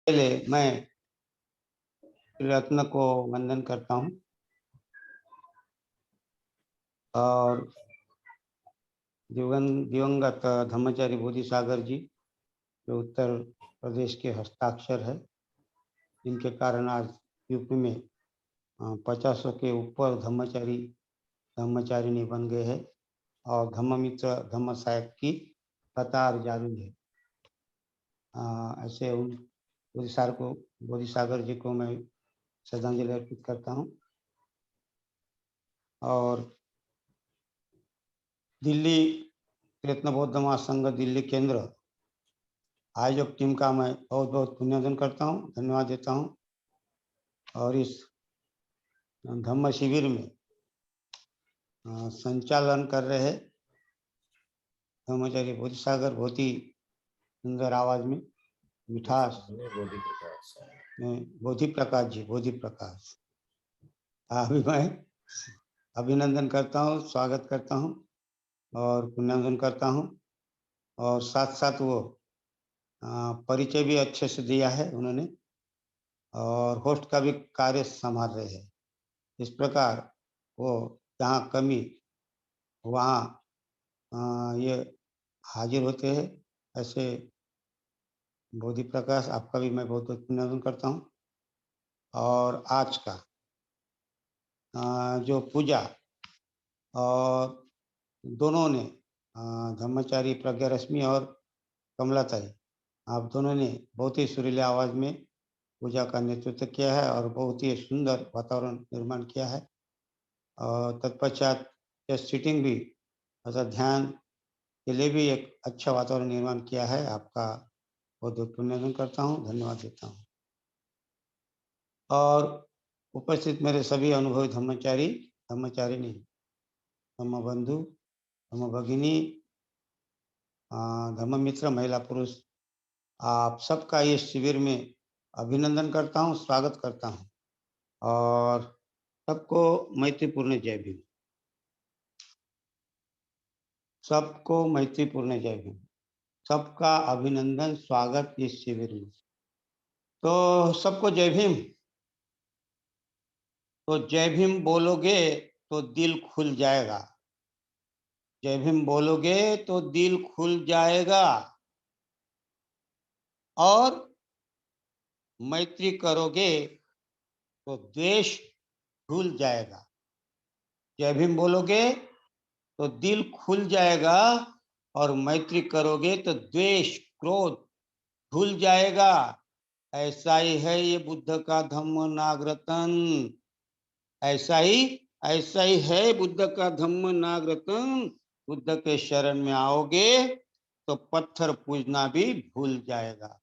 पहले मैं रत्न को वंदन करता हूँ और दिवंगत धम्मचारी बोधि सागर जी जो उत्तर प्रदेश के हस्ताक्षर है, जिनके कारण आज यूपी में 50 के ऊपर धम्मचारिणी बन गए हैं और धम्ममित्र धम्म सहायक की कतार जारी है। ऐसे उन बोधि सागर जी को मैं श्रद्धांजलि अर्पित करता हूँ। और दिल्ली प्रयत्न बौद्ध महासंघ दिल्ली केंद्र आयोजक टीम का मैं बहुत बहुत अभिनंदन करता हूँ, धन्यवाद देता हूँ। और इस धम्म शिविर में संचालन कर रहे धम्मचारी बोधि सागर बहुत ही सुंदर आवाज में मिठास बोधि प्रकाश अभी मैं अभिनंदन करता हूँ, स्वागत करता हूँ और पुण्यंजन करता हूँ। और साथ साथ वो परिचय भी अच्छे से दिया है उन्होंने और होस्ट का भी कार्य संभाल रहे हैं। इस प्रकार वो जहाँ कमी वहाँ ये हाजिर होते हैं। ऐसे बोधि प्रकाश आपका भी मैं बहुत बहुत अभिनंदन करता हूँ। और आज का जो पूजा और दोनों ने धम्मचारी प्रज्ञा रश्मि और कमलाताई आप दोनों ने बहुत ही सुरीले आवाज में पूजा का नेतृत्व किया है और बहुत ही सुंदर वातावरण निर्माण किया है। और तत्पश्चात सीटिंग भी अर्थात ध्यान के लिए भी एक अच्छा वातावरण निर्माण किया है। आपका बहुत बहुत अभिनंदन करता हूँ, धन्यवाद देता हूँ। और उपस्थित मेरे सभी अनुभवी धम्मचारिणी धम्म बंधु धम्म भगिनी धम्म मित्र महिला पुरुष आप सबका इस शिविर में अभिनंदन करता हूँ, स्वागत करता हूँ और सबको मैत्रीपूर्ण जय भीम। सबको मैत्रीपूर्ण जय भीम। सबका अभिनंदन, स्वागत इस शिविर में। तो सबको जय भीम। तो जय भीम बोलोगे तो दिल खुल जाएगा। जय भीम बोलोगे तो दिल खुल जाएगा और मैत्री करोगे तो द्वेष भूल जाएगा। जय भीम बोलोगे तो दिल खुल जाएगा और मैत्री करोगे तो द्वेष क्रोध भूल जाएगा। ऐसा ही है ये बुद्ध का धम्म नागरतन। ऐसा ही है बुद्ध का धम्म नागरतन। बुद्ध के शरण में आओगे तो पत्थर पूजना भी भूल जाएगा।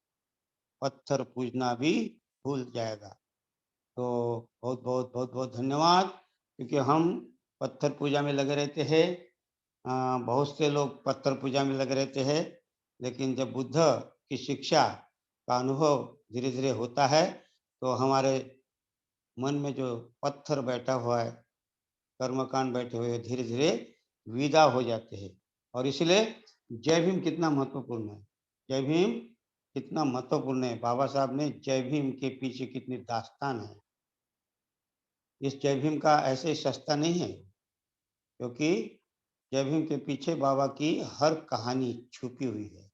पत्थर पूजना भी भूल जाएगा। तो बहुत बहुत बहुत बहुत धन्यवाद। क्योंकि हम पत्थर पूजा में लगे रहते हैं, बहुत से लोग पत्थर पूजा में लगे रहते हैं, लेकिन जब बुद्ध की शिक्षा का अनुभव धीरे धीरे होता है तो हमारे मन में जो पत्थर बैठा हुआ है, कर्मकांड बैठे हुए धीरे धीरे विदा हो जाते हैं। और इसलिए जय भीम कितना महत्वपूर्ण है। जय भीम कितना महत्वपूर्ण है। बाबा साहब ने जय भीम के पीछे कितनी दास्तान है। इस जय भीम का ऐसे सस्ता नहीं है, क्योंकि जय भीम के पीछे बाबा की हर कहानी छुपी हुई है।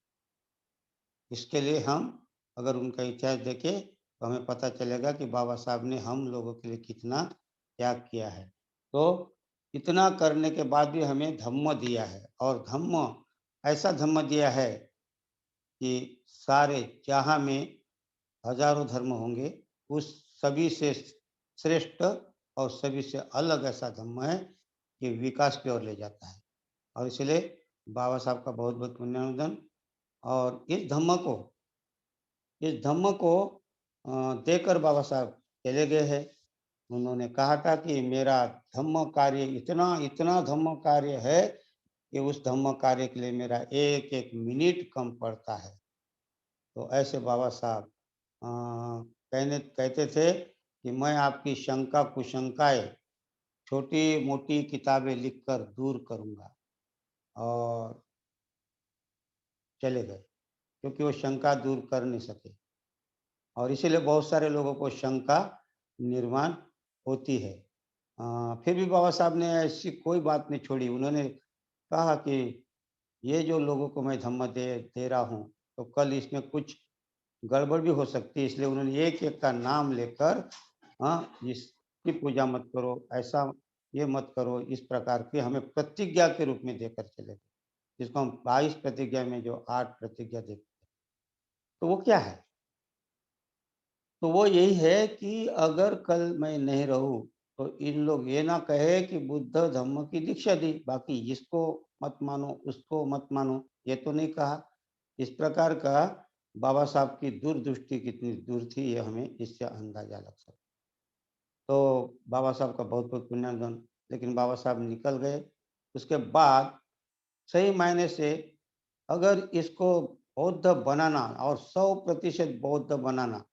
इसके लिए हम अगर उनका इतिहास देखें तो हमें पता चलेगा कि बाबा साहब ने हम लोगों के लिए कितना त्याग किया है। तो इतना करने के बाद भी हमें धम्म दिया है और धम्म ऐसा धम्म दिया है कि सारे जहाँ में हजारों धर्म होंगे उस सभी से श्रेष्ठ और सभी से अलग ऐसा धम्म है कि विकास की ओर ले जाता है। और इसलिए बाबा साहब का बहुत बहुत पुण्यवान। और इस धम्म को देकर बाबा साहब चले गए हैं। उन्होंने कहा था कि मेरा धम्म कार्य इतना इतना धम्म कार्य है कि उस धम्म कार्य के लिए मेरा एक एक मिनट कम पड़ता है। तो ऐसे बाबा साहब कहते थे कि मैं आपकी शंका कुशंकाएं छोटी मोटी किताबें लिखकर दूर करूंगा। और चले गए क्योंकि वो शंका दूर कर नहीं सके। और इसीलिए बहुत सारे लोगों को शंका निर्माण होती है। फिर भी बाबा साहब ने ऐसी कोई बात नहीं छोड़ी। उन्होंने कहा कि ये जो लोगों को मैं धम्म दे दे रहा हूँ, तो कल इसमें कुछ गड़बड़ भी हो सकती है, इसलिए उन्होंने एक-एक का नाम लेकर, इसकी पूजा मत करो, ऐसा ये मत करो, इस प्रकार की हमें प्रतिज्ञा के रूप में देकर चले गए, जिसको हम 22 प्रतिज्ञा में जो 8 प्रतिज्ञा देते हैं, तो वो क्या है? तो वो यही है कि अगर कल मैं नहीं रहूँ, तो इन लोग ये ना कहे कि बुद्ध धम्म की दीक्षा दी, बाकी इसको मत मानो, उसको मत मानो, ये तो नहीं कहा। इस प्रकार का बाबा साहब की दूरदृष्टि कितनी दूर थी, ये हमें इससे अंदाज़ा लग सकता है। तो बाबा साहब का बहुत-बहुत पुण्यवान, लेकिन बाबा साहब निकल गए। उसके बाद सही मायने से अगर इसको बौद्ध बनाना और 100% बौद्ध बनाना,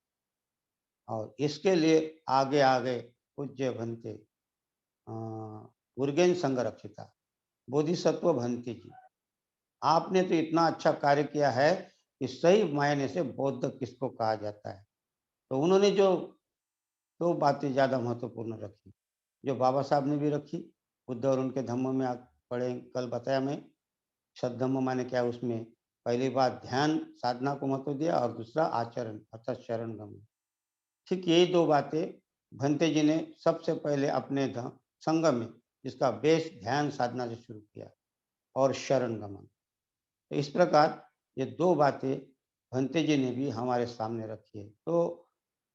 और इसके लिए आगे-आगे पूज्य भंते अ, उर्गेन संघरक्षिता, बोधिसत्व भंते जी, आपने तो इतना अच्छा कार्य किया है कि सही मायने से बौद्ध किसको कहा जाता है। तो उन्होंने जो 2 बातें ज़्यादा महत्वपूर्ण रखी, जो बाबा साहब ने भी रखी, बुद्ध और उनके धम्म में आप पढ़े, कल बताया मैं, सद्धम्म माने क्या है उसमें, पहली बात ध्यान साधना को महत्व दिया और दूसरा आचरण अर्थात शरण गमन। ठीक यही 2 बातें भंते जी ने सबसे पहले अपने संघ में, जिसका बेस ध्यान साधना से शुरू किया, और शरण गमन। तो इस प्रकार ये 2 बातें भंते जी ने भी हमारे सामने रखी है। तो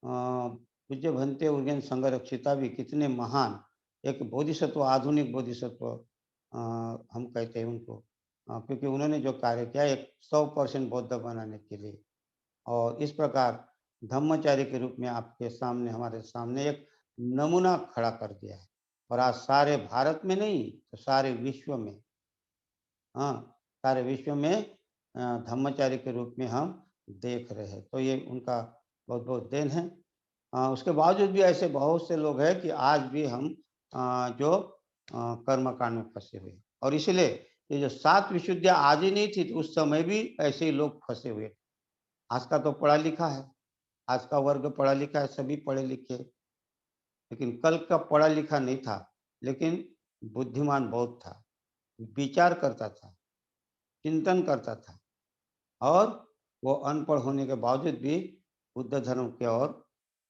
पूज्य भंते उर्गेन संघरक्षिता भी कितने महान एक बोधिसत्व, आधुनिक बोधिसत्व हम कहते हैं उनको, क्योंकि उन्होंने जो कार्य किया एक 100% बौद्ध बनाने के लिए, और इस प्रकार धम्मचारी के रूप में आपके सामने, हमारे सामने एक नमूना खड़ा कर दिया है। और आज सारे भारत में नहीं, तो सारे विश्व में, हाँ, सारे विश्व में धम्मचारी के रूप में हम देख रहे हैं। तो ये उनका बहुत-बहुत देन है। उसके बावजूद भी ऐसे बहुत से लोग हैं कि आज भी हम जो कर्मकांड में फँसे हुए हैं। और इसीलिए ये जो 7 विशुद्धियाँ आज ही नहीं थी, तो उस समय भी ऐसे ही लोग फँसे हुए थे। आज का तो पढ़ा लिखा है, आज का वर्ग पढ़ा लिखा है, सभी पढ़े लिखे, लेकिन कल का पढ़ा लिखा नहीं था, लेकिन बुद्धिमान बहुत था, विचार करता था, चिंतन करता था, और वो अनपढ़ होने के बावजूद भी बुद्ध धर्म की ओर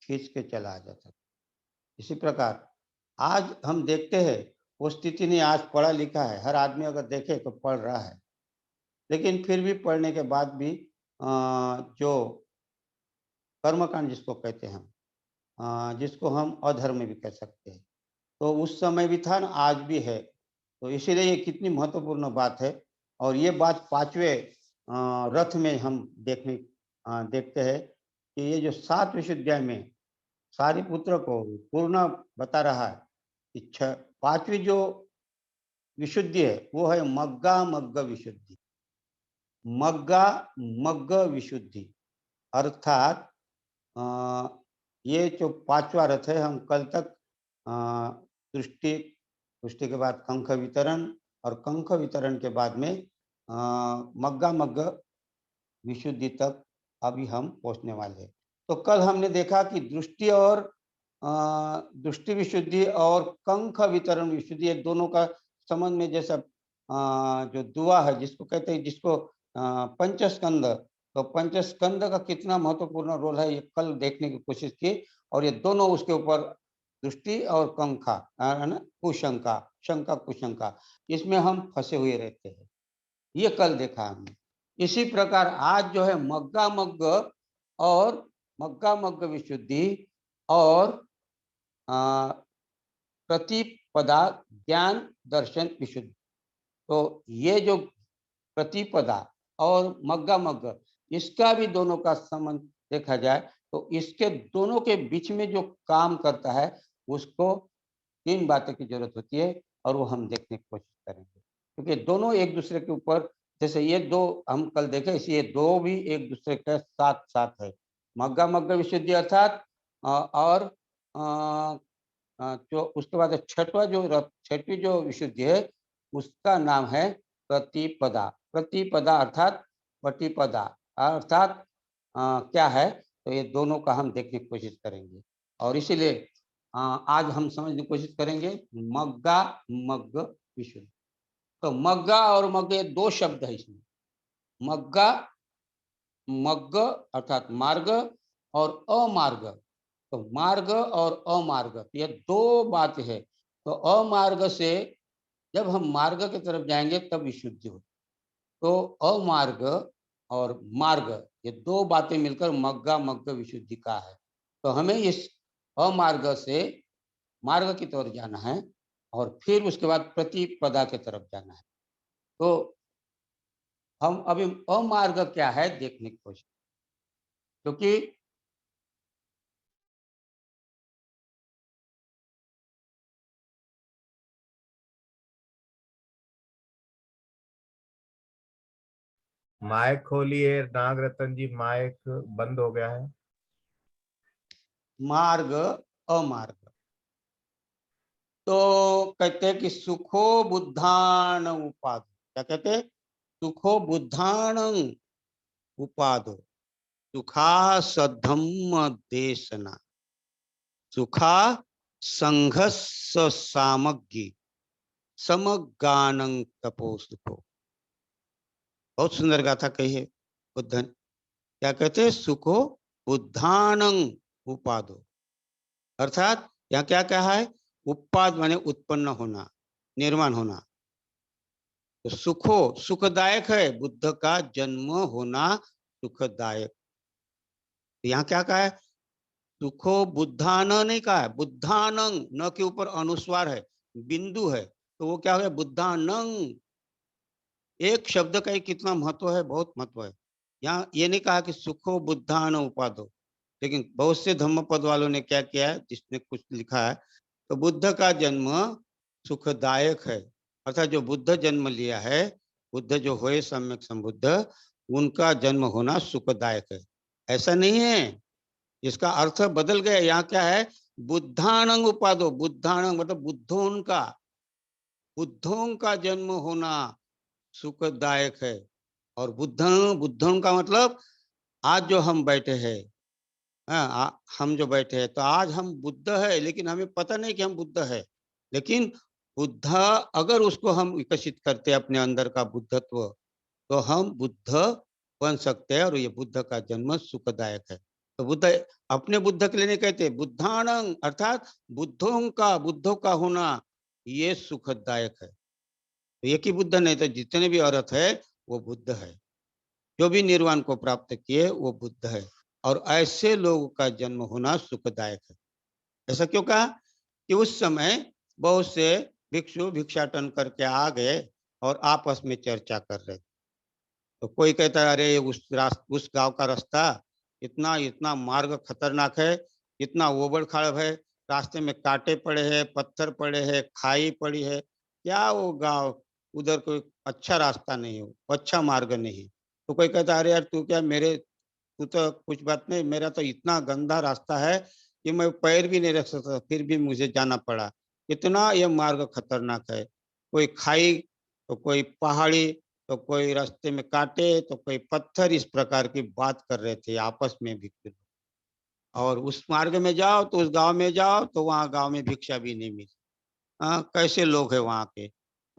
खींच के चला आ जाता था। इसी प्रकार आज हम देखते हैं, वो स्थिति नहीं, आज पढ़ा लिखा है, हर आदमी अगर देखे तो पढ़ रहा है, लेकिन फिर भी पढ़ने के बाद भी जो कर्मकांड जिसको कहते हैं हम, जिसको हम अधर्म भी कह सकते हैं, तो उस समय भी था ना, आज भी है। तो इसीलिए ये कितनी महत्वपूर्ण बात है। और ये बात 5वें रथ में हम देखते हैं कि ये जो 7 विशुद्धियाँ में सारिपुत्र को पूर्ण बता रहा है कि 5वीं जो विशुद्धि है, वो है मग्गा मग्ग विशुद्धि। मग्गा मग्ग विशुद्धि अर्थात अ, ये जो 5वां रथ है, हम कल तक अ, दृष्टि, दृष्टि के बाद कंख वितरण, और कंख वितरण के बाद में मग्गा मग्ग विशुद्धि तक अभी हम पहुँचने वाले हैं। तो कल हमने देखा कि दृष्टि और अ, दृष्टि विशुद्धि और कंख वितरण विशुद्धि, ये दोनों का संबंध में जैसा जो दुआ है, जिसको कहते हैं, जिसको पंचस्कंद, तो पंचस्कंद का कितना महत्वपूर्ण रोल है, ये कल देखने की कोशिश की। और ये दोनों उसके ऊपर दृष्टि और कंखा, है ना, कुशंका, शंका कुशंका, इसमें हम फंसे हुए रहते हैं, ये कल देखा हमने। इसी प्रकार आज जो है मग्गा मग्ग, और मग्गा मग्ग विशुद्धि, और अ, प्रतिपदा ज्ञान दर्शन विशुद्धि। तो ये जो प्रतिपदा और मग्गा मग्ग, इसका भी दोनों का संबंध देखा जाए, तो इसके दोनों के बीच में जो काम करता है, उसको 3 बातों की जरूरत होती है, और वो हम देखने की कोशिश करेंगे, क्योंकि दोनों एक दूसरे के ऊपर, जैसे ये 2 हम कल देखे, इसे ये 2 भी एक दूसरे के साथ-साथ है। मग्गा मग्ग विशुद्धि अर्थात और जो उसके बाद 6वीं जो विशुद्धि है, उसका नाम है प्रतिपदा। प्रतिपदा अर्थात प्रतिपदा, अर्थात क्या है? तो ये दोनों का हम देखने की कोशिश करेंगे। और इसीलिए आज हम समझने की कोशिश करेंगे मग्गा मग्ग विशुद्ध। तो मग्गा और मग्ग ये दो शब्द है इसमें। मग्गा मग्ग अर्थात मार्ग और अमार्ग। तो मार्ग और अमार्ग ये दो बात है। तो अमार्ग से जब हम मार्ग की तरफ जाएंगे तब विशुद्धि होती। तो अमार्ग और मार्ग ये दो बातें मिलकर मग्गा मग्ग विशुद्धि का है। तो हमें इस अमार्ग से मार्ग की तरफ जाना है और फिर उसके बाद प्रतिपदा की तरफ जाना है। तो हम अभी अमार्ग क्या है देखने की कोशिश, क्योंकि माइक खोलिए नागरत्न जी, माइक बंद हो गया है। मार्ग अमार्ग तो कहते हैं कि सुखो बुद्धान उपादो। क्या कहते हैं? सुखो बुद्धान उपादो सुखा सधम्म देशना सुखा संघस सामग्री समगानं तपो सुखो। बहुत सुंदर गाथा कही है बुद्धन। क्या कहते हैं? सुखो बुद्धानं उपादो, अर्थात यहाँ क्या कहा है? उपाद माने उत्पन्न होना, निर्माण होना। तो सुखो सुखदायक है, बुद्ध का जन्म होना सुखदायक। तो यहाँ क्या कहा है? सुखो बुद्धान नहीं कहा है, बुद्धानंग, न के ऊपर अनुस्वार है, बिंदु है, तो वो क्या हो गया? बुद्धानंग। एक शब्द का ही कितना महत्व है, बहुत महत्व है। यहाँ ये नहीं कहा कि सुखो बुद्धान उपादो, लेकिन बहुत से धम्म पद वालों ने क्या किया है, जिसने कुछ लिखा है, तो बुद्ध का जन्म सुखदायक है, अर्थात जो बुद्ध जन्म लिया है, बुद्ध जो हुए सम्यक संबुद्ध, उनका जन्म होना सुखदायक है। ऐसा नहीं है, इसका अर्थ बदल गया। यहाँ क्या है? बुद्धानंग उपादो, बुद्धानंग मतलब बुद्धों का जन्म होना सुखदायक है। और बुद्धों का मतलब आज जो हम बैठे हैं, हम जो बैठे हैं, तो आज हम बुद्ध है, लेकिन हमें पता नहीं कि हम बुद्ध है। लेकिन बुद्ध, अगर उसको हम विकसित करते हैं अपने अंदर का बुद्धत्व, तो हम बुद्ध बन सकते हैं। और ये बुद्ध का जन्म सुखदायक है। तो बुद्ध अपने बुद्ध के लिए नहीं कहते, बुद्धानंग अर्थात बुद्धों का होना ये सुखदायक है। तो एक ही बुद्ध नहीं, तो जितने भी अर्थ है वो बुद्ध है, जो भी निर्वाण को प्राप्त किए वो बुद्ध है। और ऐसे लोगों का जन्म होना सुखदायक है। ऐसा क्यों कहा? कि उस समय बहुत से भिक्षु भिक्षाटन करके आ गए और आपस में चर्चा कर रहे थे। तो कोई कहता है अरे उस गांव का रास्ता इतना इतना मार्ग खतरनाक है, इतना ओबड़ खाबड़ है, रास्ते में कांटे पड़े हैं, पत्थर पड़े हैं, खाई पड़ी है, क्या वो गांव, उधर कोई अच्छा रास्ता नहीं हो, अच्छा मार्ग नहीं। तो कोई कहता है अरे यार तू क्या, मेरे तू तो कुछ बात नहीं, मेरा तो इतना गंदा रास्ता है कि मैं पैर भी नहीं रख सकता, फिर भी मुझे जाना पड़ा, इतना ये मार्ग खतरनाक है। कोई खाई तो कोई पहाड़ी, तो कोई रास्ते में काटे, तो कोई पत्थर, इस प्रकार की बात कर रहे थे आपस में भी। और उस मार्ग में जाओ तो उस गांव में जाओ तो वहाँ गांव में भिक्षा भी नहीं मिली। कैसे लोग हैं वहाँ के,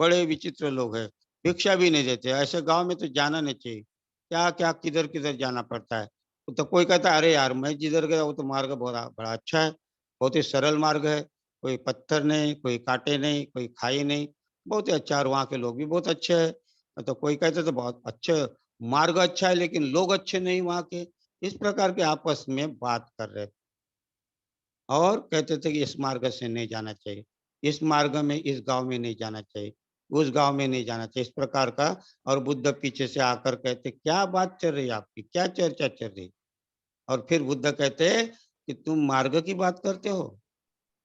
बड़े विचित्र लोग हैं, भिक्षा भी नहीं देते। ऐसे गांव में तो जाना नहीं चाहिए, क्या क्या किधर किधर जाना पड़ता है। तो कोई कहता है अरे यार मैं जिधर गया वो तो मार्ग बड़ा बड़ा अच्छा है, बहुत ही सरल मार्ग है, कोई पत्थर नहीं, कोई कांटे नहीं, कोई खाई नहीं, बहुत ही अच्छा, और वहाँ के लोग भी बहुत अच्छे हैं। तो कोई कहते तो बहुत अच्छे, मार्ग अच्छा है लेकिन लोग अच्छे नहीं वहाँ के। इस प्रकार के आपस में बात कर रहे थे और कहते थे कि इस मार्ग से नहीं जाना चाहिए, इस मार्ग में, इस गांव में नहीं जाना चाहिए, उस गांव में नहीं जाना चाहिए, इस प्रकार का। और बुद्ध पीछे से आकर कहते क्या बात चल रही है आपकी, क्या चर्चा चल रही? और फिर बुद्ध कहते कि तुम मार्ग की बात करते हो,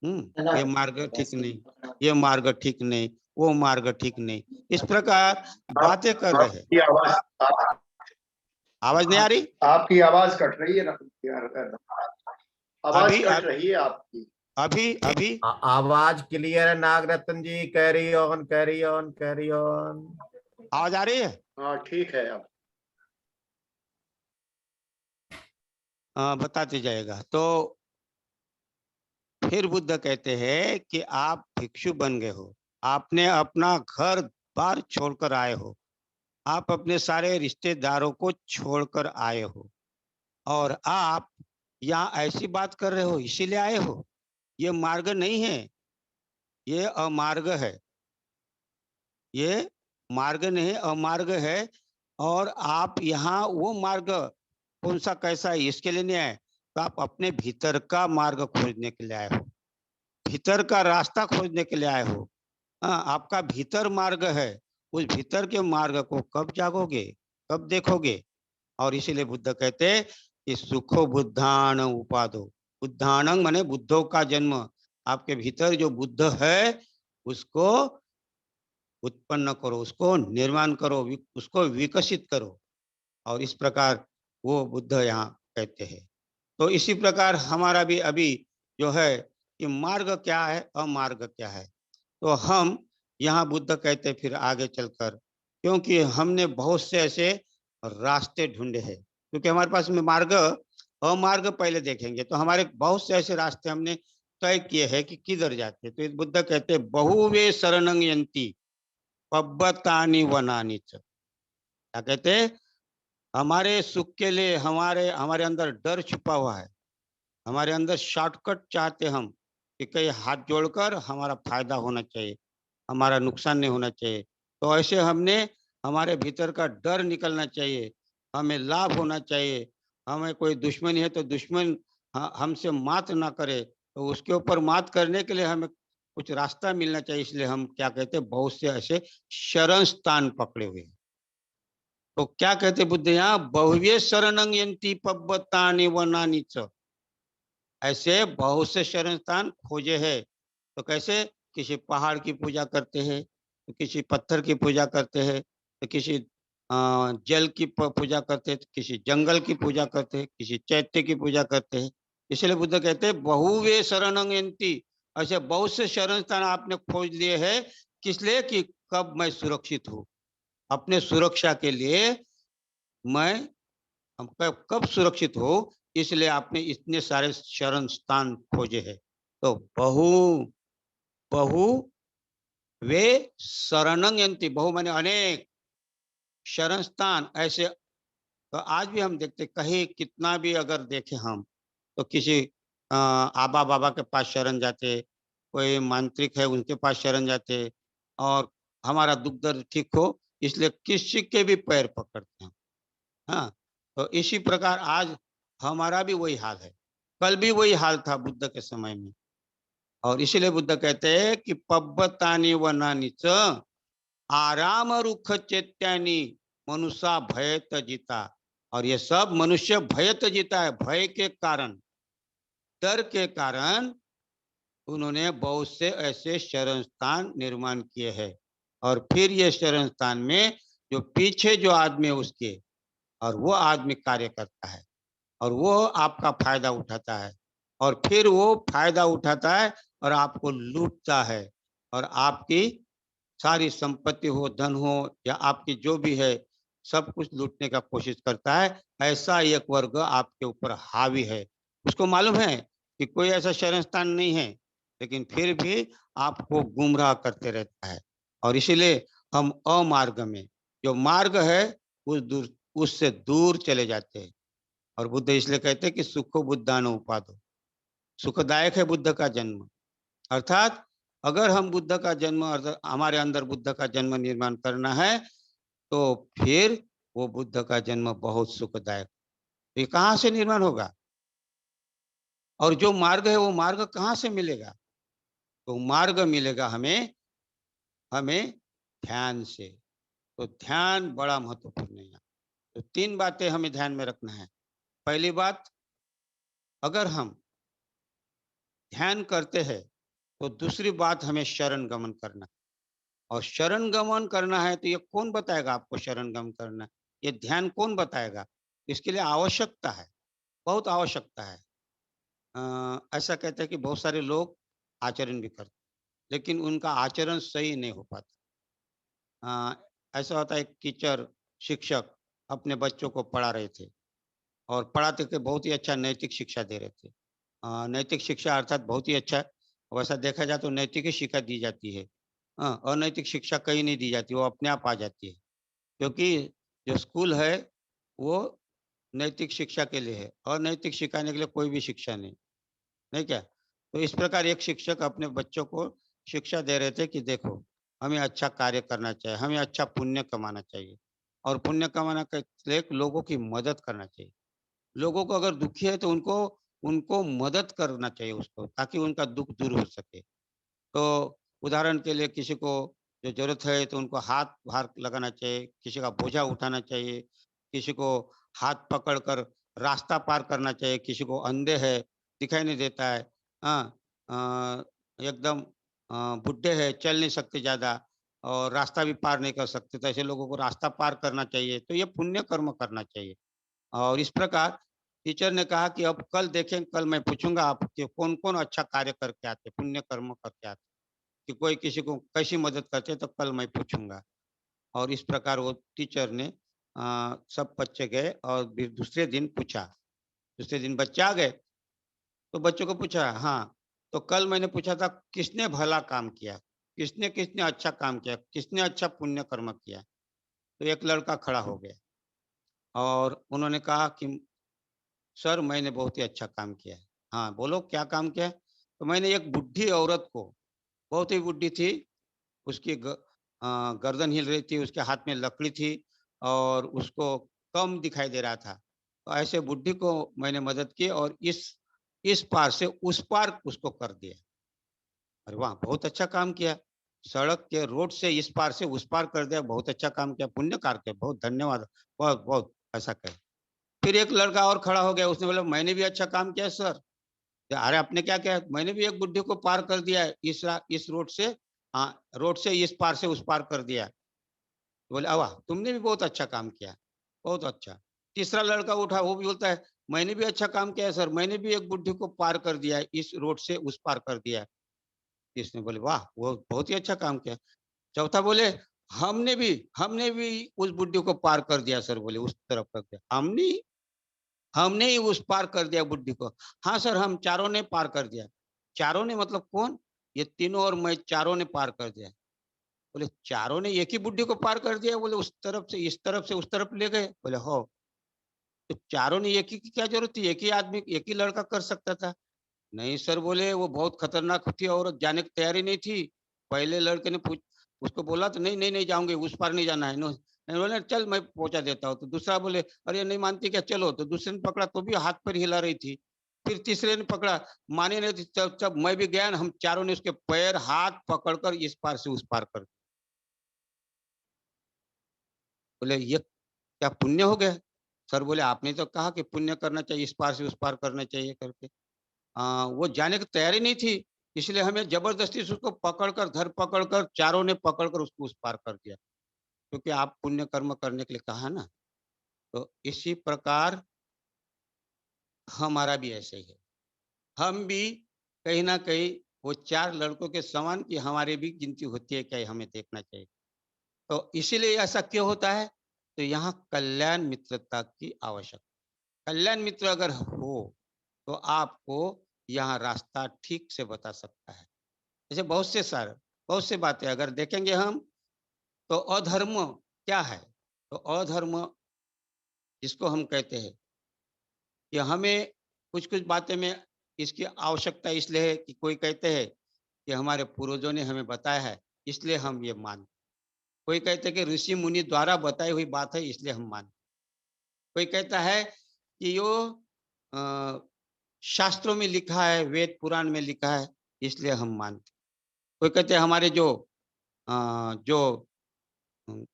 ये मार्ग ठीक नहीं, ये मार्ग ठीक नहीं, वो मार्ग ठीक नहीं, इस प्रकार बातें कर रहे हैं। आपकी आवाज आवाज नहीं आ रही? आपकी आवाज कट रही है ना आवाज अभी कट रही है आपकी। अभी अभी आवाज क्लियर है Nagaratna ji, carry on carry on carry on. आवाज आ रही है? हाँ ठीक है अब। बताते जाएगा। तो फिर बुद्ध कहते हैं कि आप भिक्षु बन गए हो, आपने अपना घर बार छोड़कर आए हो, आप अपने सारे रिश्तेदारों को छोड़कर आए हो और आप यहाँ ऐसी बात कर रहे हो इसीलिए आए हो। ये मार्ग नहीं है, ये अमार्ग है। ये मार्ग नहीं अमार्ग है। और आप यहाँ वो मार्ग कौन सा कैसा है इसके लिए नहीं आए, तो आप अपने भीतर का मार्ग खोजने के लिए आए हो, भीतर का रास्ता खोजने के लिए आए हो। हाँ, आपका भीतर मार्ग है, उस भीतर के मार्ग को कब जागोगे, कब देखोगे। और इसीलिए बुद्ध कहते हैं कि सुखो बुद्धान उपादो, बुद्धानंग माने बुद्धों का जन्म। आपके भीतर जो बुद्ध है उसको उत्पन्न करो, उसको निर्माण करो, उसको विकसित करो। और इस प्रकार वो बुद्ध यहाँ कहते हैं। तो इसी प्रकार हमारा भी अभी जो है कि मार्ग क्या है अमार्ग क्या है, तो हम यहाँ बुद्ध कहते फिर आगे चलकर, क्योंकि हमने बहुत से ऐसे रास्ते ढूंढे हैं, क्योंकि हमारे पास में मार्ग अमार्ग पहले देखेंगे तो हमारे बहुत से ऐसे रास्ते हमने तय किए हैं कि किधर जाते हैं। तो इस बुद्ध कहते बहुवे शरणं यन्ति पब्बतानि वनानि च। क्या कहते हैं, हमारे सुख के लिए हमारे हमारे अंदर डर छुपा हुआ है, हमारे अंदर शॉर्टकट चाहते हम कि कहीं हाथ जोड़कर हमारा फायदा होना चाहिए, हमारा नुकसान नहीं होना चाहिए। तो ऐसे हमने हमारे भीतर का डर निकलना चाहिए, हमें लाभ होना चाहिए, हमें कोई दुश्मनी है तो दुश्मन हमसे मात ना करे, तो उसके ऊपर मात करने के लिए हमें कुछ रास्ता मिलना चाहिए। इसलिए हम क्या कहते हैं बहुत से ऐसे शरण स्थान पकड़े हुए हैं। तो क्या कहते बुद्ध यहाँ बहुवे शरणं यन्ति पब्बतानि वनानि च, ऐसे बहुत से शरण स्थान खोजे हैं। तो कैसे, किसी पहाड़ की पूजा करते हैं, तो किसी पत्थर की पूजा करते हैं, तो किसी जल की पूजा करते हैं, तो किसी जंगल की पूजा करते हैं, किसी चैत्य की पूजा करते हैं। इसलिए बुद्ध कहते हैं बहुवे शरणं यन्ति, ऐसे बहुत से शरण स्थान आपने खोज लिए हैं। किस लिए, कि कब मैं सुरक्षित हूँ, अपने सुरक्षा के लिए मैं कब कब सुरक्षित हो, इसलिए आपने इतने सारे शरण स्थान खोजे हैं। तो बहु बहु वे शरणं यन्ति, बहु माने अनेक, शरण स्थान ऐसे। तो आज भी हम देखते कहीं कितना भी अगर देखें हम, तो किसी आबा बाबा के पास शरण जाते, कोई मांत्रिक है उनके पास शरण जाते, और हमारा दुख दर्द ठीक हो इसलिए किसी के भी पैर पकड़ते हैं। हाँ, तो इसी प्रकार आज हमारा भी वही हाल है, कल भी वही हाल था बुद्ध के समय में। और इसीलिए बुद्ध कहते हैं कि पब्बतानि वनानि च आराम रुख चैत्यानि मनुष्य भयत जीता। और ये सब मनुष्य भयत जीता है, भय के कारण, डर के कारण उन्होंने बहुत से ऐसे शरण स्थान निर्माण किए हैं। और फिर ये शरण स्थान में जो पीछे जो आदमी है उसके, और वो आदमी कार्य करता है और वो आपका फायदा उठाता है, और फिर वो फायदा उठाता है और आपको लूटता है, और आपकी सारी संपत्ति हो, धन हो, या आपकी जो भी है सब कुछ लूटने का कोशिश करता है। ऐसा एक वर्ग आपके ऊपर हावी है, उसको मालूम है कि कोई ऐसा शरण स्थान नहीं है, लेकिन फिर भी आपको गुमराह करते रहता है। और इसीलिए हम अमार्ग में, जो मार्ग है उस दूर, उससे दूर चले जाते हैं। और बुद्ध इसलिए कहते हैं कि सुखो बुद्धान उपादो, सुखदायक है बुद्ध का जन्म। अर्थात अगर हम बुद्ध का जन्म, हमारे अंदर बुद्ध का जन्म निर्माण करना है, तो फिर वो बुद्ध का जन्म बहुत सुखदायक। ये कहाँ से निर्माण होगा, और जो मार्ग है वो मार्ग कहाँ से मिलेगा, तो मार्ग मिलेगा हमें हमें ध्यान से। तो ध्यान बड़ा महत्वपूर्ण है। तो तीन बातें हमें ध्यान में रखना है। पहली बात, अगर हम ध्यान करते हैं तो दूसरी बात हमें शरण गमन करना, और शरण गमन करना है तो ये कौन बताएगा आपको शरण गमन करना, ये ध्यान कौन बताएगा। इसके लिए आवश्यकता है, बहुत आवश्यकता है। ऐसा कहते हैं कि बहुत सारे लोग आचरण भी करते, लेकिन उनका आचरण सही नहीं हो पाता। ऐसा होता है, टीचर शिक्षक अपने बच्चों को पढ़ा रहे थे, और पढ़ाते थे, बहुत ही अच्छा नैतिक शिक्षा दे रहे थे। नैतिक शिक्षा अर्थात बहुत ही अच्छा, वैसा देखा जाए तो नैतिक ही शिक्षा दी जाती है। अनैतिक शिक्षा कहीं नहीं दी जाती, वो अपने आप आ जाती है। क्योंकि जो स्कूल है वो नैतिक शिक्षा के लिए है, अनैतिक सिखाने के लिए कोई भी शिक्षा नहीं, नहीं क्या? तो इस प्रकार एक शिक्षक अपने बच्चों को शिक्षा दे रहे थे कि देखो, हमें अच्छा कार्य करना चाहिए, हमें अच्छा पुण्य कमाना चाहिए और पुण्य कमाना के लिए लोगों की मदद करना चाहिए। लोगों को अगर दुखी है तो उनको उनको मदद करना चाहिए उसको, ताकि उनका दुःख दूर हो सके। तो उदाहरण के लिए किसी को जो ज़रूरत है तो उनको हाथ-वार लगाना चाहिए, किसी का बोझा उठाना चाहिए, किसी को हाथ पकड़कर रास्ता पार करना चाहिए, किसी को अंधे है, दिखाई नहीं देता है, हाँ, एकदम बुड्ढे हैं, चल नहीं सकते ज़्यादा और रास्ता भी पार नहीं कर सकते, तो ऐसे लोगों को रास्ता पार करना चाहिए, तो ये पुण्य कर्म करना चाहिए। और इस प्रकार टीचर ने कहा कि अब कल देखें, कल मैं पूछूँगा आपके कौन-कौन अच्छा कार्य करके आते, पुण्य कर्म करके आते। कि कोई किसी को कैसी मदद करते तो कल मैं पूछूंगा। और इस प्रकार वो टीचर ने सब बच्चे गए और फिर दूसरे दिन पूछा। दूसरे दिन बच्चे आ गए तो बच्चों को पूछा, हाँ, तो कल मैंने पूछा था किसने भला काम किया, किसने किसने अच्छा काम किया, किसने अच्छा पुण्य कर्म किया। तो एक लड़का खड़ा हो गया और उन्होंने कहा कि सर मैंने बहुत ही अच्छा काम किया है। हाँ, बोलो क्या काम किया है? तो मैंने एक बुढ़ी औरत को, बहुत ही बुढ़ी थी, उसकी गर्दन हिल रही थी, उसके हाथ में लकड़ी थी और उसको कम दिखाई दे रहा था। तो ऐसे बुड्ढी को मैंने मदद की और इस पार से उस पार उसको कर दिया। अरे वाह! बहुत अच्छा काम किया। सड़क के रोड से इस पार से उस पार कर दिया, बहुत अच्छा काम किया, पुण्य कार्य किया, बहुत धन्यवाद, बहुत-बहुत ऐसा कहे। फिर एक लड़का और खड़ा हो गया, उसने बोला मैंने भी अच्छा काम किया सर। अरे आपने क्या किया? मैंने भी एक बुड्ढे को पार कर दिया है, इस रोड से, रोड से इस पार से उस पार कर दिया। बोले वाह! तुमने भी बहुत अच्छा काम किया, बहुत अच्छा। तीसरा लड़का उठा, वो भी बोलता है, मैंने भी अच्छा काम किया है सर, मैंने भी एक बुड्ढे को पार कर दिया है, इस रोड से उस पार कर दिया है। इसने बोले वाह! वो बहुत ही अच्छा काम किया। चौथा बोले, हमने भी उस बुड्ढे को पार कर दिया सर, बोले उस तरफ कर दिया। हमने ही उस पार कर दिया बुड्ढी को। हाँ सर, हम चारों ने पार कर दिया। चारों ने मतलब कौन? ये तीनों और मैं, चारों ने पार कर दिया। बोले चारों ने एक ही बुड्ढी को पार कर दिया? बोले उस तरफ से इस तरफ से उस तरफ ले गए। बोले हो, तो चारों ने एक ही की क्या जरूरत थी? एक ही आदमी, एक ही लड़का कर सकता था। नहीं सर, बोले वो बहुत खतरनाक थी और जाने की तैयारी नहीं थी। पहले लड़के ने पूछ उसको बोला तो नहीं नहीं नहीं जाऊंगे, उस पार नहीं जाना है। नो नहीं, बोले चल मैं पहुंचा देता हूँ। तो दूसरा बोले अरे नहीं मानती क्या, चलो। तो दूसरे ने पकड़ा तो भी हाथ पर हिला रही थी। फिर तीसरे ने पकड़ा, माने नहीं थी, तब तब मैं भी गया, हम चारों ने उसके पैर हाथ पकड़कर इस पार से उस पार कर। बोले ये क्या पुण्य हो गया? सर बोले आपने तो कहा कि पुण्य करना चाहिए, इस पार से उस पार करना चाहिए करके। वो जाने की तैयारी नहीं थी, इसलिए हमें जबरदस्ती से उसको पकड़कर, धर पकड़कर, चारों ने पकड़कर उसको उस पार कर दिया। क्योंकि आप पुण्य कर्म करने के लिए कहा ना, तो इसी प्रकार हमारा भी ऐसे ही है। हम भी कहीं न कहीं वो 4 लड़कों के समान की हमारी भी गिनती होती है क्या, ये हमें देखना चाहिए। तो इसीलिए ऐसा क्यों होता है? तो यहाँ कल्याण मित्रता की आवश्यकता। कल्याण मित्र अगर हो, तो आपको यहाँ रास्ता ठीक से बता सकता है। जैसे बहुत से बातें अगर देखेंगे हम, तो अधर्म क्या है? तो अधर्म जिसको हम कहते हैं कि हमें कुछ-कुछ बातें में इसकी आवश्यकता इसलिए है कि कोई कहते हैं कि हमारे पूर्वजों ने हमें बताया है, इसलिए हम ये मानते। कोई कहते हैं कि ऋषि मुनि द्वारा बताई हुई बात है, इसलिए हम मानते। कोई कहता है कि यो अ, शास्त्रों में लिखा है, वेद पुराण में लिखा है, इसलिए हम मानते। कोई कहते हैं हमारे जो उम,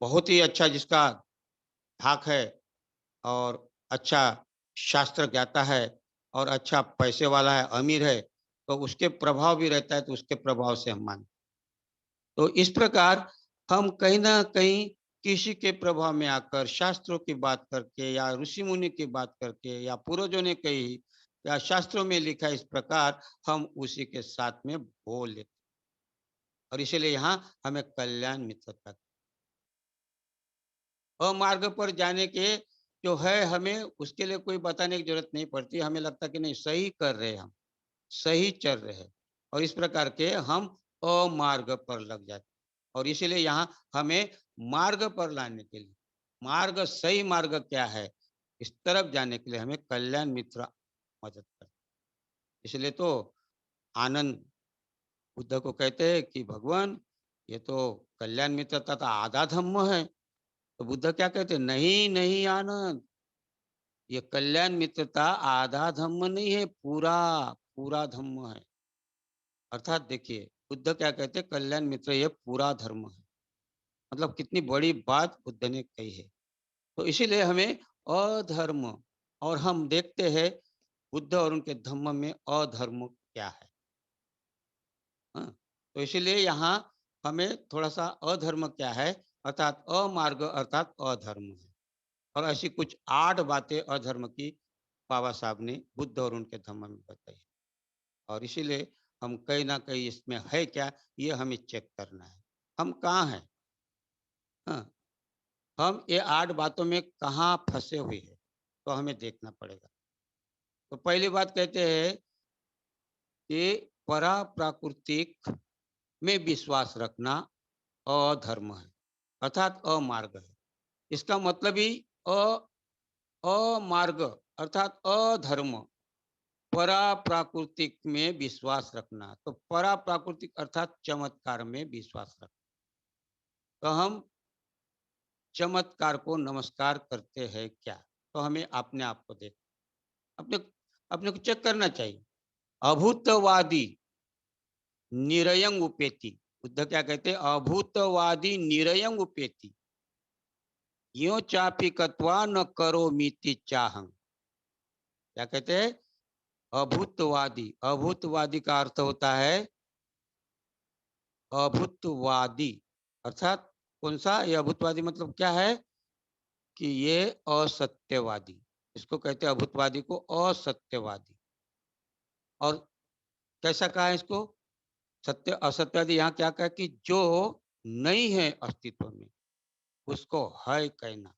बहुत ही अच्छा जिसका धाक है और अच्छा शास्त्र ज्ञाता है और अच्छा पैसे वाला है, अमीर है, तो उसके प्रभाव भी रहता है, तो उसके प्रभाव से हम मानते। तो इस प्रकार हम कहीं न कहीं किसी के प्रभाव में आकर शास्त्रों की बात करके या ऋषि मुनि की बात करके या पूर्वजों ने कही या शास्त्रों में लिखा, इस प्रकार हम उसी के साथ में बोल लेते। और इसीलिए यहाँ हमें कल्याण मित्रता, अमार्ग पर जाने के जो है हमें उसके लिए कोई बताने की जरूरत नहीं पड़ती, हमें लगता कि नहीं सही कर रहे हैं, हम सही चल रहे हैं, और इस प्रकार के हम अमार्ग पर लग जाते हैं। और इसीलिए यहाँ हमें मार्ग पर लाने के लिए, मार्ग सही मार्ग क्या है इस तरफ जाने के लिए हमें कल्याण मित्र मदद करते हैं। इसलिए तो आनंद बुद्ध को कहते हैं कि भगवान ये तो कल्याण मित्रता तो आधा धम्म है। तो बुद्ध क्या कहते हैं, नहीं नहीं आनंद, ये कल्याण मित्रता आधा धम्म नहीं है, पूरा पूरा धम्म है। अर्थात देखिए बुद्ध क्या कहते हैं, कल्याण मित्र ये पूरा धर्म है। मतलब कितनी बड़ी बात बुद्ध ने कही है। तो इसीलिए हमें अधर्म, और हम देखते हैं बुद्ध और उनके धम्म में अधर्म क्या है। हाँ, तो इसीलिए यहाँ हमें थोड़ा सा अधर्म क्या है, अर्थात अमार्ग अर्थात अधर्म है। और ऐसी कुछ 8 बातें अधर्म की बाबा साहब ने बुद्ध और उनके धम्म में बताई। और इसीलिए हम कहीं ना कहीं इसमें है क्या, ये हमें चेक करना है, हम कहाँ हैं। हाँ, हम ये 8 बातों में कहाँ फंसे हुए हैं, तो हमें देखना पड़ेगा। तो पहली बात कहते हैं कि परा प्राकृतिक में विश्वास रखना अधर्म है, अर्थात अमार्ग है। इसका मतलब ही अमार्ग अर्थात अधर्म, परा प्राकृतिक में विश्वास रखना। तो परा प्राकृतिक अर्थात चमत्कार में विश्वास रखना। तो हम चमत्कार को नमस्कार करते हैं क्या, तो हमें अपने आप को देख अपने अपने को चेक करना चाहिए। अभूतवादी निरयंग उपेति, बुद्ध क्या कहते हैं, अभूतवादी निरयंग उपेति यो चापी कत्वा न करो मीति चाहं। क्या कहते हैं, अभूतवादी, अभूतवादी का अर्थ होता है अभूतवादी, अर्थात कौन सा, ये अभूतवादी मतलब क्या है कि ये असत्यवादी, इसको कहते हैं अभूतवादी को असत्यवादी। और कैसा कहा है इसको, सत्य असत्यवादी यहाँ क्या कहा कि जो नहीं है अस्तित्व में उसको है कहना,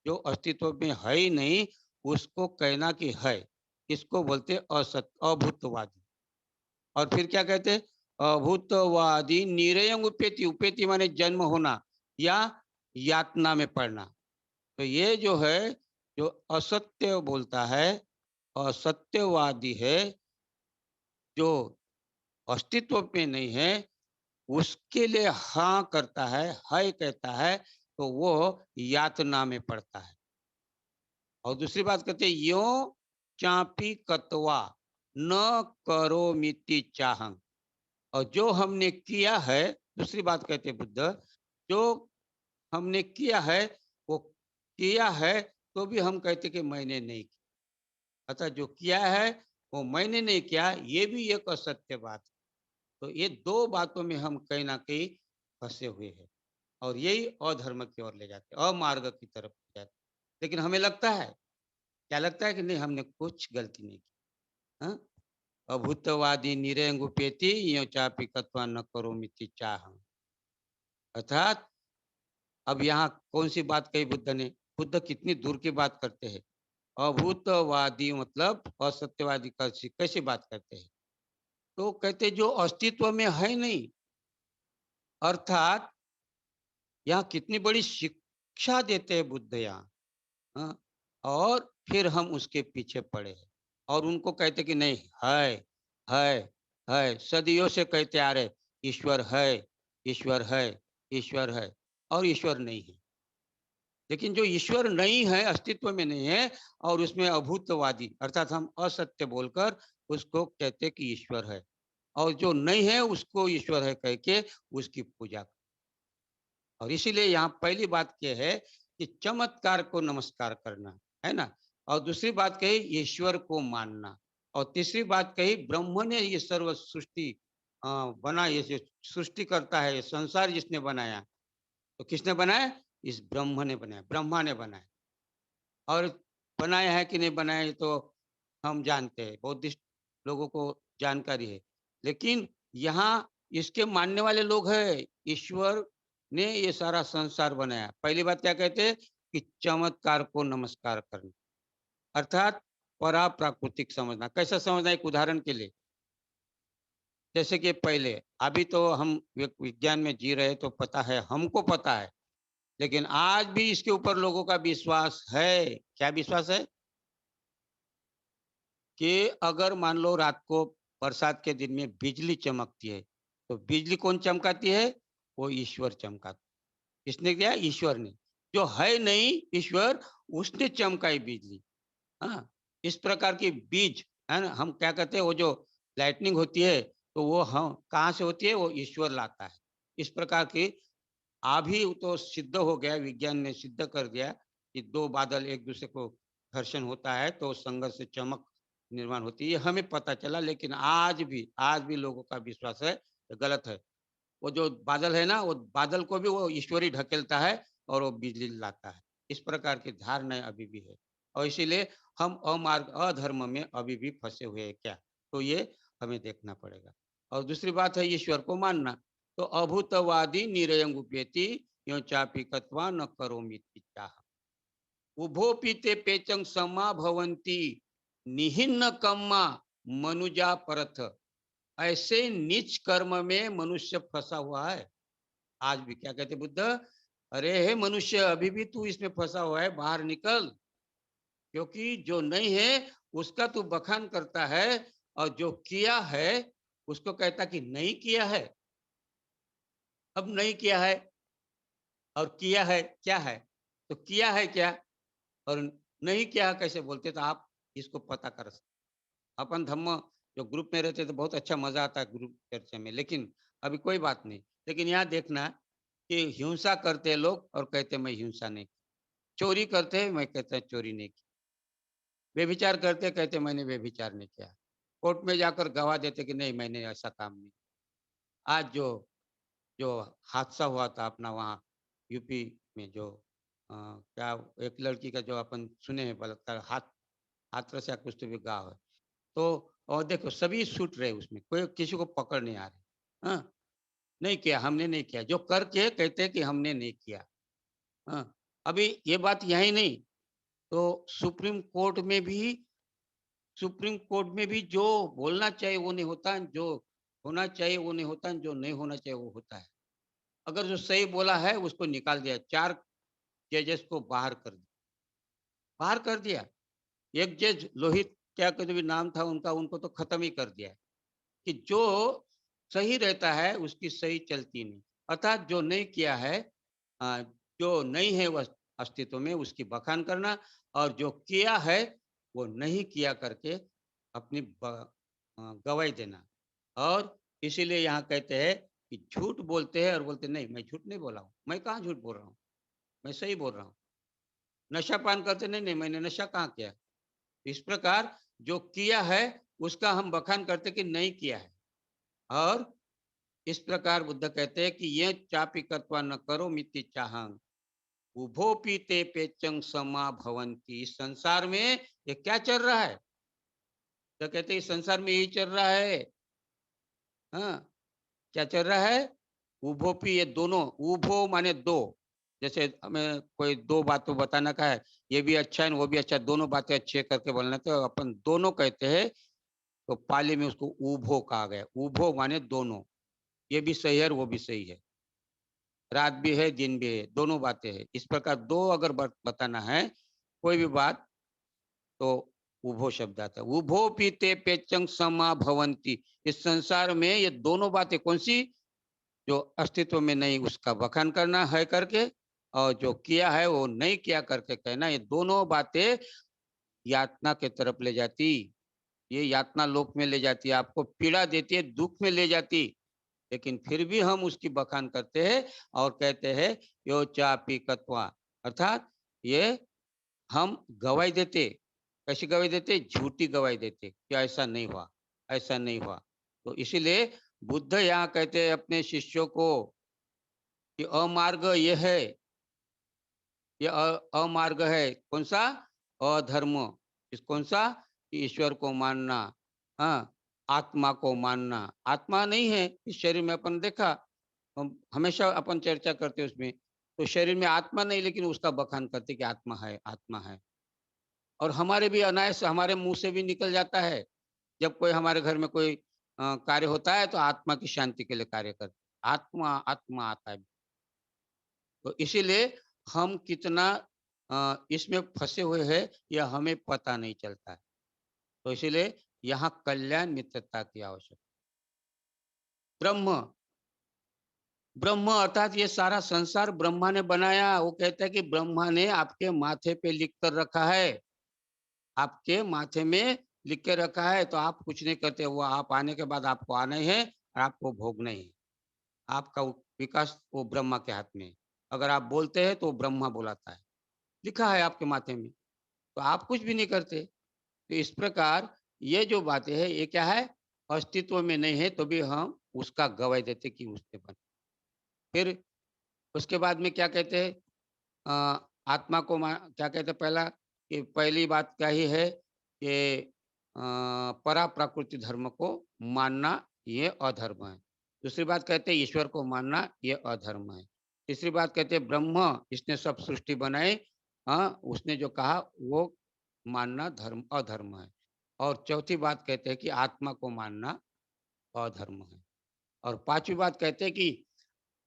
जो अस्तित्व में है ही नहीं उसको कहना कि है, इसको बोलते असत्य अभूतवादी। और फिर क्या कहते हैं, अभूतवादी निरयंग उपेति, उपेति माने जन्म होना या यातना में पड़ना। तो ये जो है, जो असत्य बोलता है, असत्यवादी है, जो अस्तित्व में नहीं है उसके लिए हाँ करता है कहता है, तो वो यातना में पड़ता है। और दूसरी बात कहते हैं यो चापी कतवा न करो मिति चाहं। और जो हमने किया है, दूसरी बात कहते हैं बुद्ध, जो हमने किया है वो किया है तो भी हम कहते कि मैंने नहीं किया, अतः जो किया है वो मैंने नहीं किया, ये भी एक असत्य बात है। तो ये 2 बातों में हम कहीं ना कहीं फंसे हुए हैं, और यही अधर्म की ओर ले जाते हैं, अमार्ग की तरफ ले जाते हैं। लेकिन हमें लगता है, क्या लगता है कि नहीं हमने कुछ गलती नहीं की। हाँ? अभूतवादी निरंगुपेति यो चापी कत्वा न करो मिति चाह। अर्थात अब यहाँ कौन सी बात कही बुद्ध ने, बुद्ध कितनी दूर की बात करते हैं। अभूतवादी मतलब असत्यवादी कैसे बात करते हैं, तो कहते जो अस्तित्व में है नहीं, अर्थात यहाँ कितनी बड़ी शिक्षा देते हैं बुद्ध यहाँ। हाँ? और फिर हम उसके पीछे पड़े हैं और उनको कहते कि नहीं है है, सदियों से कहते आ रहे ईश्वर है ईश्वर है ईश्वर है, और ईश्वर नहीं है। लेकिन जो ईश्वर नहीं है, अस्तित्व में नहीं है, और उसमें अभूतवादी अर्थात हम असत्य बोलकर उसको कहते कि ईश्वर है, और जो नहीं है उसको ईश्वर है कह के उसकी पूजा। और इसीलिए यहाँ पहली बात यह है कि चमत्कार को नमस्कार करना है ना, और दूसरी बात कही ईश्वर को मानना, और तीसरी बात कही ब्रह्म ने ये सर्व सृष्टि बना, ये जो सृष्टि करता है, ये संसार जिसने बनाया, तो किसने बनाया, इस ब्रह्म ने बनाया, ब्रह्मा ने बनाया। और बनाया है कि नहीं बनाया ये तो हम जानते हैं, बौद्धिस्ट लोगों को जानकारी है। लेकिन यहाँ इसके मानने वाले लोग हैं, ईश्वर ने ये सारा संसार बनाया। पहली बात क्या कहते हैं, कि चमत्कार को नमस्कार करना, अर्थात पराप्राकृतिक समझना। कैसा समझना? एक उदाहरण के लिए, जैसे कि पहले, अभी तो हम विज्ञान में जी रहे तो पता है, हमको पता है, लेकिन आज भी इसके ऊपर लोगों का विश्वास है। क्या विश्वास है? कि अगर मान लो रात को बरसात के दिन में बिजली चमकती है, तो बिजली कौन चमकाती है? वो ईश्वर चमकाता। किसने किया? ईश्वर ने। जो है नहीं ईश्वर, उसने चमकाई बिजली। हाँ, इस प्रकार की बीज है ना, हम क्या कहते हैं, वो जो लाइटनिंग होती है, तो वो हम कहाँ से होती है? वो ईश्वर लाता है। इस प्रकार की अभी तो सिद्ध हो गया, विज्ञान ने सिद्ध कर दिया कि दो बादल एक दूसरे को घर्षण होता है तो संघर्ष से चमक निर्माण होती है। ये हमें पता चला, लेकिन आज भी लोगों का विश्वास है, ये गलत है। वो जो बादल है ना, वो बादल को भी वो ईश्वर ही ढकेलता है और वो बिजली लाता है। इस प्रकार की धारणाएं अभी भी है, और इसीलिए हम अमार्ग अधर्म में अभी भी फंसे हुए हैं क्या, तो ये हमें देखना पड़ेगा। और दूसरी बात है ईश्वर को मानना। तो अभूतवादी निरयं उपेति यो चापि कत्वा न करोमीति चाह। उभोपि ते पेचंग समा भवंती निहिन्न कम्मा मनुजा परथ। ऐसे नीच कर्म में मनुष्य फंसा हुआ है। आज भी क्या कहते बुद्ध? अरे हे मनुष्य, अभी भी तू इसमें फंसा हुआ है, बाहर निकल। क्योंकि जो नहीं है उसका तू बखान करता है, और जो किया है उसको कहता कि नहीं किया है। अब नहीं किया है और किया है क्या है? तो किया है क्या और नहीं किया कैसे बोलते? तो आप इसको पता कर सकते। अपन धम्म जो ग्रुप में रहते तो बहुत अच्छा मजा आता है ग्रुप चर्चा में, लेकिन अभी कोई बात नहीं। लेकिन यहाँ देखना कि हिंसा करते हैं लोग और कहते हैं मैं हिंसा नहीं की। चोरी करते हैं, मैं कहता है चोरी नहीं की। व्यभिचार करते कहते हैं मैंने व्यभिचार नहीं किया। कोर्ट में जाकर गवाह देते कि नहीं मैंने ऐसा काम नहीं। आज जो जो हादसा हुआ था अपना वहाँ यूपी में, जो क्या एक लड़की का जो अपन सुने हैं बलात्कार, हाथरस या कुछ तो भी गाँव है। तो और देखो सभी छूट रहे उसमें, कोई किसी को पकड़ नहीं आ रहे। हाँ, नहीं किया, हमने नहीं किया। जो करके कहते हैं कि हमने नहीं किया। हाँ, अभी ये बात यही नहीं, तो सुप्रीम कोर्ट में भी जो बोलना चाहिए वो नहीं होता, जो होना चाहिए वो नहीं होता, जो नहीं होना चाहिए वो होता है। अगर जो सही बोला है उसको निकाल दिया, 4 जजेस को बाहर कर दिया। एक जज लोहित क्या कहते भी नाम था उनका, उनको तो खत्म ही कर दिया कि जो सही रहता है उसकी सही चलती नहीं। अर्थात जो नहीं किया है, जो नहीं है वह अस्तित्व में, उसकी बखान करना, और जो किया है वो नहीं किया करके अपनी गवाही देना। और इसीलिए यहाँ कहते हैं कि झूठ बोलते हैं और बोलते नहीं मैं झूठ नहीं बोला हूँ। मैं कहाँ झूठ बोल रहा हूँ, मैं सही बोल रहा हूँ। नशा पान करते नहीं, नहीं मैंने नशा कहाँ किया। इस प्रकार जो किया है उसका हम बखान करते कि नहीं किया है। और इस प्रकार बुद्ध कहते हैं कि ये चापी कत्वा न करो मिति चाहंग उभो पीते पेचंग समा भवंती। इस संसार में ये क्या चल रहा है? तो कहते हैं इस संसार में यही चल रहा है। हाँ, क्या चल रहा है? उभो पी, ये दोनों, उभो माने दो। जैसे हमें कोई दो बातों बताना का है, ये भी अच्छा है वो भी अच्छा है, दोनों बातें अच्छे करके बोलना, तो अपन दोनों कहते हैं, तो पाली में उसको उभो कहा गया। उभो माने दोनों, ये भी सही है और वो भी सही है, रात भी है दिन भी है, दोनों बातें हैं। इस प्रकार दो अगर बताना है कोई भी बात, तो उभो शब्द आता है। उभो पीते पेचंग समा भवंती। इस संसार में ये दोनों बातें कौन सी? जो अस्तित्व में नहीं उसका बखान करना है करके, और जो किया है वो नहीं किया करके कहना, ये दोनों बातें यातना के तरफ ले जाती। ये यातना लोक में ले जाती है, आपको पीड़ा देती है, दुख में ले जाती। लेकिन फिर भी हम उसकी बखान करते हैं और कहते हैं यो चापी कत्वा, अर्थात ये हम गवाही देते। कैसी गवाही देते? झूठी गवाही देते कि ऐसा नहीं हुआ, ऐसा नहीं हुआ। तो इसीलिए बुद्ध यहाँ कहते हैं अपने शिष्यों को कि अमार्ग ये है, ये अमार्ग है। कौन सा? अधर्म। इस कौन सा? ईश्वर को मानना, हाँ, आत्मा को मानना। आत्मा नहीं है इस शरीर में, अपन देखा, हम हमेशा अपन चर्चा करते उसमें तो शरीर में आत्मा नहीं, लेकिन उसका बखान करते कि आत्मा है, आत्मा है। और हमारे भी अनायास हमारे मुंह से भी निकल जाता है, जब कोई हमारे घर में कोई कार्य होता है तो आत्मा की शांति के लिए कार्य करते, आत्मा आत्मा आता है। तो इसीलिए हम कितना इसमें फंसे हुए हैं यह हमें पता नहीं चलता है। तो इसीलिए यहाँ कल्याण मित्रता की आवश्यकता। ब्रह्म, ब्रह्म अर्थात ये सारा संसार ब्रह्मा ने बनाया। वो कहता है कि ब्रह्मा ने आपके माथे पे लिख कर रखा है, आपके माथे में लिख के रखा है, तो आप कुछ नहीं करते। वो आप आने के बाद आपको आना ही है और आपको भोगना ही है। आपका विकास वो ब्रह्मा के हाथ में है। अगर आप बोलते हैं तो ब्रह्मा बुलाता है, लिखा है आपके माथे में, तो आप कुछ भी नहीं करते। तो इस प्रकार ये जो बातें है ये क्या है, अस्तित्व में नहीं है तो भी हम उसका गवाही देते कि उससे बने। फिर उसके बाद में क्या कहते हैं, आत्मा को क्या कहते हैं, पहला कि पहली बात क्या ही है कि परा प्रकृति धर्म को मानना ये अधर्म है। दूसरी बात कहते हैं ईश्वर को मानना ये अधर्म है। तीसरी बात कहते हैं ब्रह्म इसने सब सृष्टि बनाई, हाँ उसने जो कहा वो मानना धर्म अधर्म है। और चौथी बात कहते हैं कि आत्मा को मानना अधर्म है। और पांचवी बात कहते हैं कि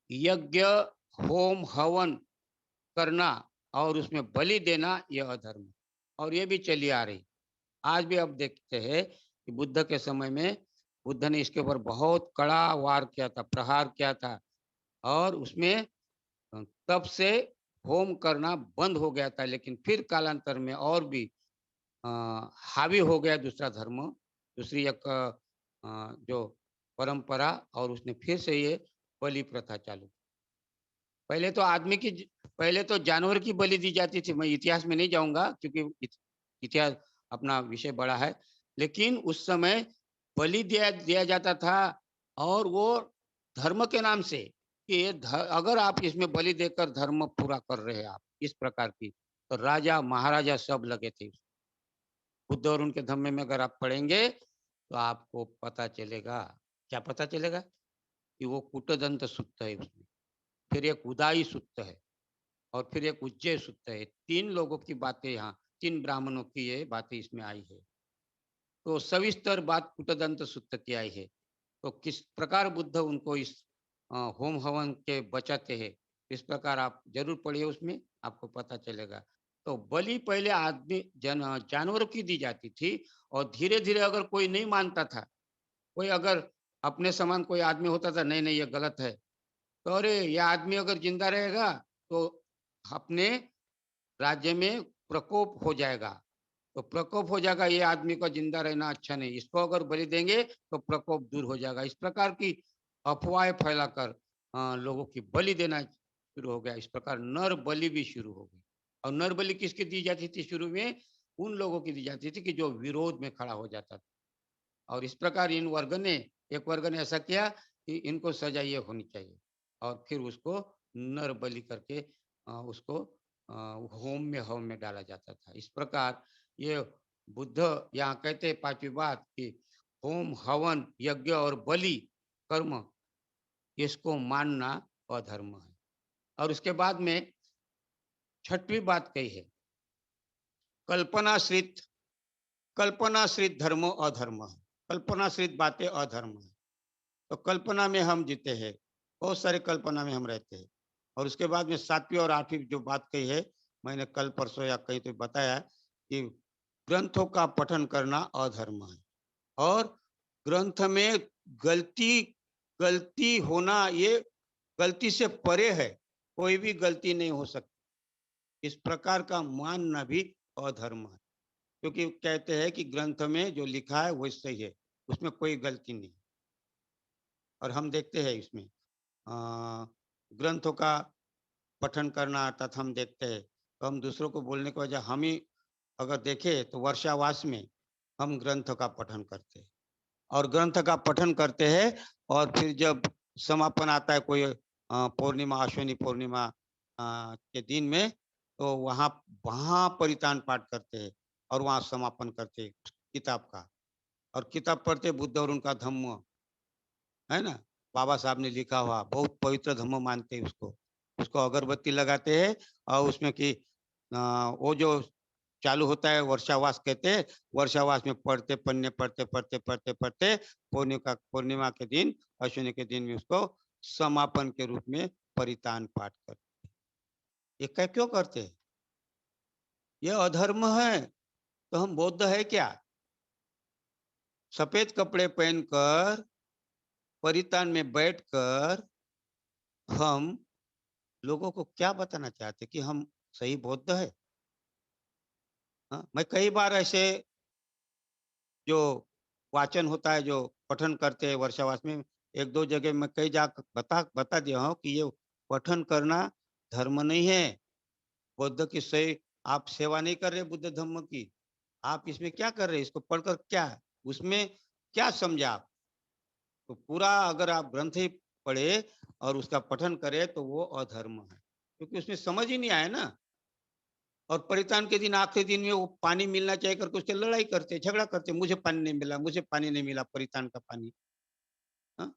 यज्ञ होम हवन करना और उसमें बलि देना यह अधर्म, और ये भी चली आ रही। आज भी अब देखते हैं कि बुद्ध के समय में बुद्ध ने इसके ऊपर बहुत कड़ा वार किया था, प्रहार किया था, और उसमें तब से होम करना बंद हो गया था। लेकिन फिर कालांतर में और भी हावी हो गया दूसरा धर्म, दूसरी एक जो परंपरा, और उसने फिर से ये बलि प्रथा चालू। पहले तो आदमी की, पहले तो जानवर की बलि दी जाती थी। मैं इतिहास में नहीं जाऊंगा क्योंकि इतिहास अपना विषय बड़ा है, लेकिन उस समय बलि दिया दिया जाता था, और वो धर्म के नाम से कि अगर आप इसमें बलि देकर धर्म पूरा कर रहे हैं आप इस प्रकार की, तो राजा महाराजा सब लगे थे। बुद्ध और उनके धम्म में अगर आप पढ़ेंगे तो आपको पता चलेगा, क्या पता चलेगा कि वो कूटदंत सूक्त है उसमें, फिर एक उदाई सूक्त है, और फिर एक उज्जय सूक्त है। तीन लोगों की बातें यहाँ, तीन ब्राह्मणों की ये बातें इसमें आई है। तो सविस्तर बात कूटदंत सूक्त की आई है। तो किस प्रकार बुद्ध उनको इस होम हवन के बचाते हैं, इस प्रकार आप जरूर पढ़िए, उसमें आपको पता चलेगा। तो बलि पहले आदमी जानवरों की दी जाती थी, और धीरे धीरे अगर कोई नहीं मानता था, कोई अगर अपने समान कोई आदमी होता था, नहीं नहीं ये गलत है, तो अरे ये आदमी अगर जिंदा रहेगा तो अपने राज्य में प्रकोप हो जाएगा, तो प्रकोप हो जाएगा, ये आदमी का जिंदा रहना अच्छा नहीं, इसको अगर बलि देंगे तो प्रकोप दूर हो जाएगा। इस प्रकार की अफवाहें फैलाकर लोगों की बलि देना शुरू हो गया। इस प्रकार नर बलि भी शुरू हो गई। और नर बलि किसकी दी जाती थी शुरू में? उन लोगों की दी जाती थी कि जो विरोध में खड़ा हो जाता था। और इस प्रकार इन वर्ग ने, एक वर्ग ने ऐसा किया कि इनको सजा ये होनी चाहिए, और फिर उसको नर बलि करके उसको होम में हवन में डाला जाता था। इस प्रकार ये बुद्ध यहाँ कहते हैं पांचवी बात कि होम हवन यज्ञ और बलि कर्म इसको मानना अधर्म है। और उसके बाद में छठवीं बात कही है, कल्पनाश्रित, कल्पनाश्रित धर्म अधर्म है। कल्पनाश्रित बातें अधर्म है। तो कल्पना में हम जीते हैं, बहुत सारे कल्पना में हम रहते हैं। और उसके बाद में सातवीं और आठवीं जो बात कही है, मैंने कल परसों या कहीं तो बताया कि ग्रंथों का पठन करना अधर्म है, और ग्रंथ में गलती गलती होना ये गलती से परे है, कोई भी गलती नहीं हो सकती, इस प्रकार का मानना भी अधर्म है। क्योंकि कहते हैं कि ग्रंथ में जो लिखा है वही सही है, उसमें कोई गलती नहीं। और हम देखते हैं इसमें ग्रंथों का पठन करना अर्थात हम देखते हैं, तो हम दूसरों को बोलने के वजह हम ही अगर देखें तो वर्षावास में हम ग्रंथ का पठन करते हैं, और ग्रंथ का पठन करते हैं, और फिर जब समापन आता है कोई पूर्णिमा, अश्विनी पूर्णिमा के दिन में, तो वहाँ वहाँ परितान पाठ करते हैं, और वहाँ समापन करते हैं किताब का। और किताब पढ़ते बुद्ध और उनका धम्म है ना, बाबा साहब ने लिखा हुआ, बहुत पवित्र धम्म मानते हैं उसको। उसको अगरबत्ती लगाते हैं और उसमें कि वो जो चालू होता है वर्षावास कहते हैं, वर्षावास में पढ़ते पढ़ने पढ़ते पढ़ते पढ़ते पढ़ते पूर्णिमा के दिन, अश्विनी के दिन में उसको समापन के रूप में परितान पाठ करते। ये क्या क्यों करते हैं? ये अधर्म है। तो हम बौद्ध है क्या? सफेद कपड़े पहनकर परितान में बैठकर हम लोगों को क्या बताना चाहते कि हम सही बौद्ध है? हाँ? मैं कई बार ऐसे जो वाचन होता है, जो पठन करते हैं वर्षावास में, एक दो जगह मैं कई जा बता दिया हूँ कि ये पठन करना धर्म नहीं है। बुद्ध की सही आप सेवा नहीं कर रहे बुद्ध धर्म की। आप इसमें क्या कर रहे हैं? इसको पढ़कर क्या उसमें क्या समझा आप? तो पूरा अगर आप ग्रंथ ही पढ़े और उसका पठन करें तो वो अधर्म है, क्योंकि उसमें समझ ही नहीं आया ना। और परितान के दिन आखिरी दिन में वो पानी मिलना चाहिए करके उसके लड़ाई करते, झगड़ा करते, मुझे पानी नहीं मिला, मुझे पानी नहीं मिला, परितान का पानी। हाँ?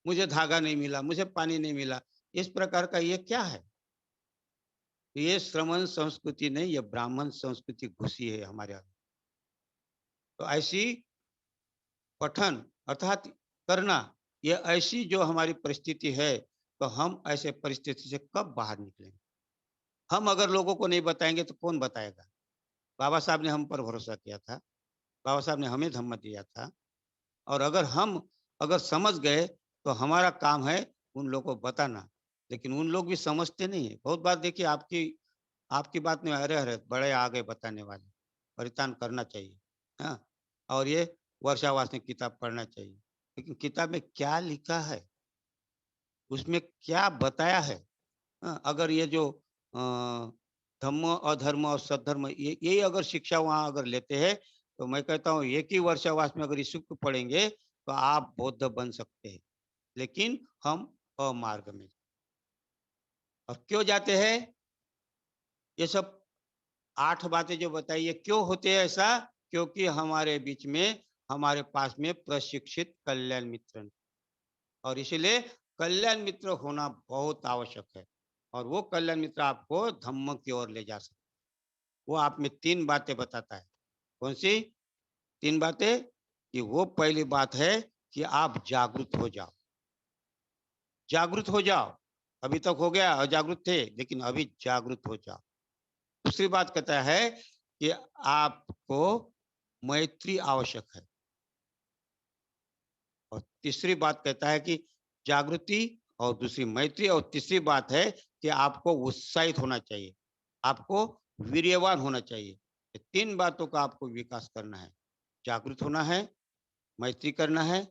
मुझे धागा नहीं मिला, मुझे पानी नहीं मिला। इस प्रकार का ये क्या है? ये श्रमण संस्कृति नहीं, ये ब्राह्मण संस्कृति घुसी है हमारे यहाँ। तो ऐसी पठन अर्थात करना, ये ऐसी जो हमारी परिस्थिति है, तो हम ऐसे परिस्थिति से कब बाहर निकलेंगे? हम अगर लोगों को नहीं बताएंगे तो कौन बताएगा? बाबा साहब ने हम पर भरोसा किया था, बाबा साहब ने हमें धम्म दिया था, और अगर हम अगर समझ गए तो हमारा काम है उन लोगों को बताना। लेकिन उन लोग भी समझते नहीं है। बहुत बार देखिए आपकी आपकी बात में अरे अरे बड़े आ गए बताने वाले, परितान करना चाहिए। हाँ? और ये वर्षावास में किताब पढ़ना चाहिए, लेकिन किताब में क्या लिखा है, उसमें क्या बताया है? हाँ? अगर ये जो धम्म अधर्म और सद्धर्म ये अगर शिक्षा वहां अगर लेते हैं, तो मैं कहता हूँ एक ही वर्षावास में अगर इस को पढ़ेंगे तो आप बौद्ध बन सकते हैं। लेकिन हम अमार्ग में और क्यों जाते हैं? ये सब 8 बातें जो बताई ये क्यों होते हैं ऐसा? क्योंकि हमारे बीच में हमारे पास में प्रशिक्षित कल्याण मित्र नहीं। और इसलिए कल्याण मित्र होना बहुत आवश्यक है। और वो कल्याण मित्र आपको धम्म की ओर ले जा सकते। वो आप में 3 बातें बताता है। कौन सी 3 बातें? कि वो पहली बात है कि आप जागृत हो जाओ। जागृत हो जाओ। अभी तक हो गया अजागृत थे, लेकिन अभी जागृत हो जाओ। दूसरी बात कहता है कि आपको मैत्री आवश्यक है। और तीसरी बात कहता है कि जागृति, और दूसरी मैत्री, और तीसरी बात है कि आपको उत्साहित होना चाहिए, आपको वीर्यवान होना चाहिए। ये 3 बातों का आपको विकास करना है। जागृत होना है, मैत्री करना है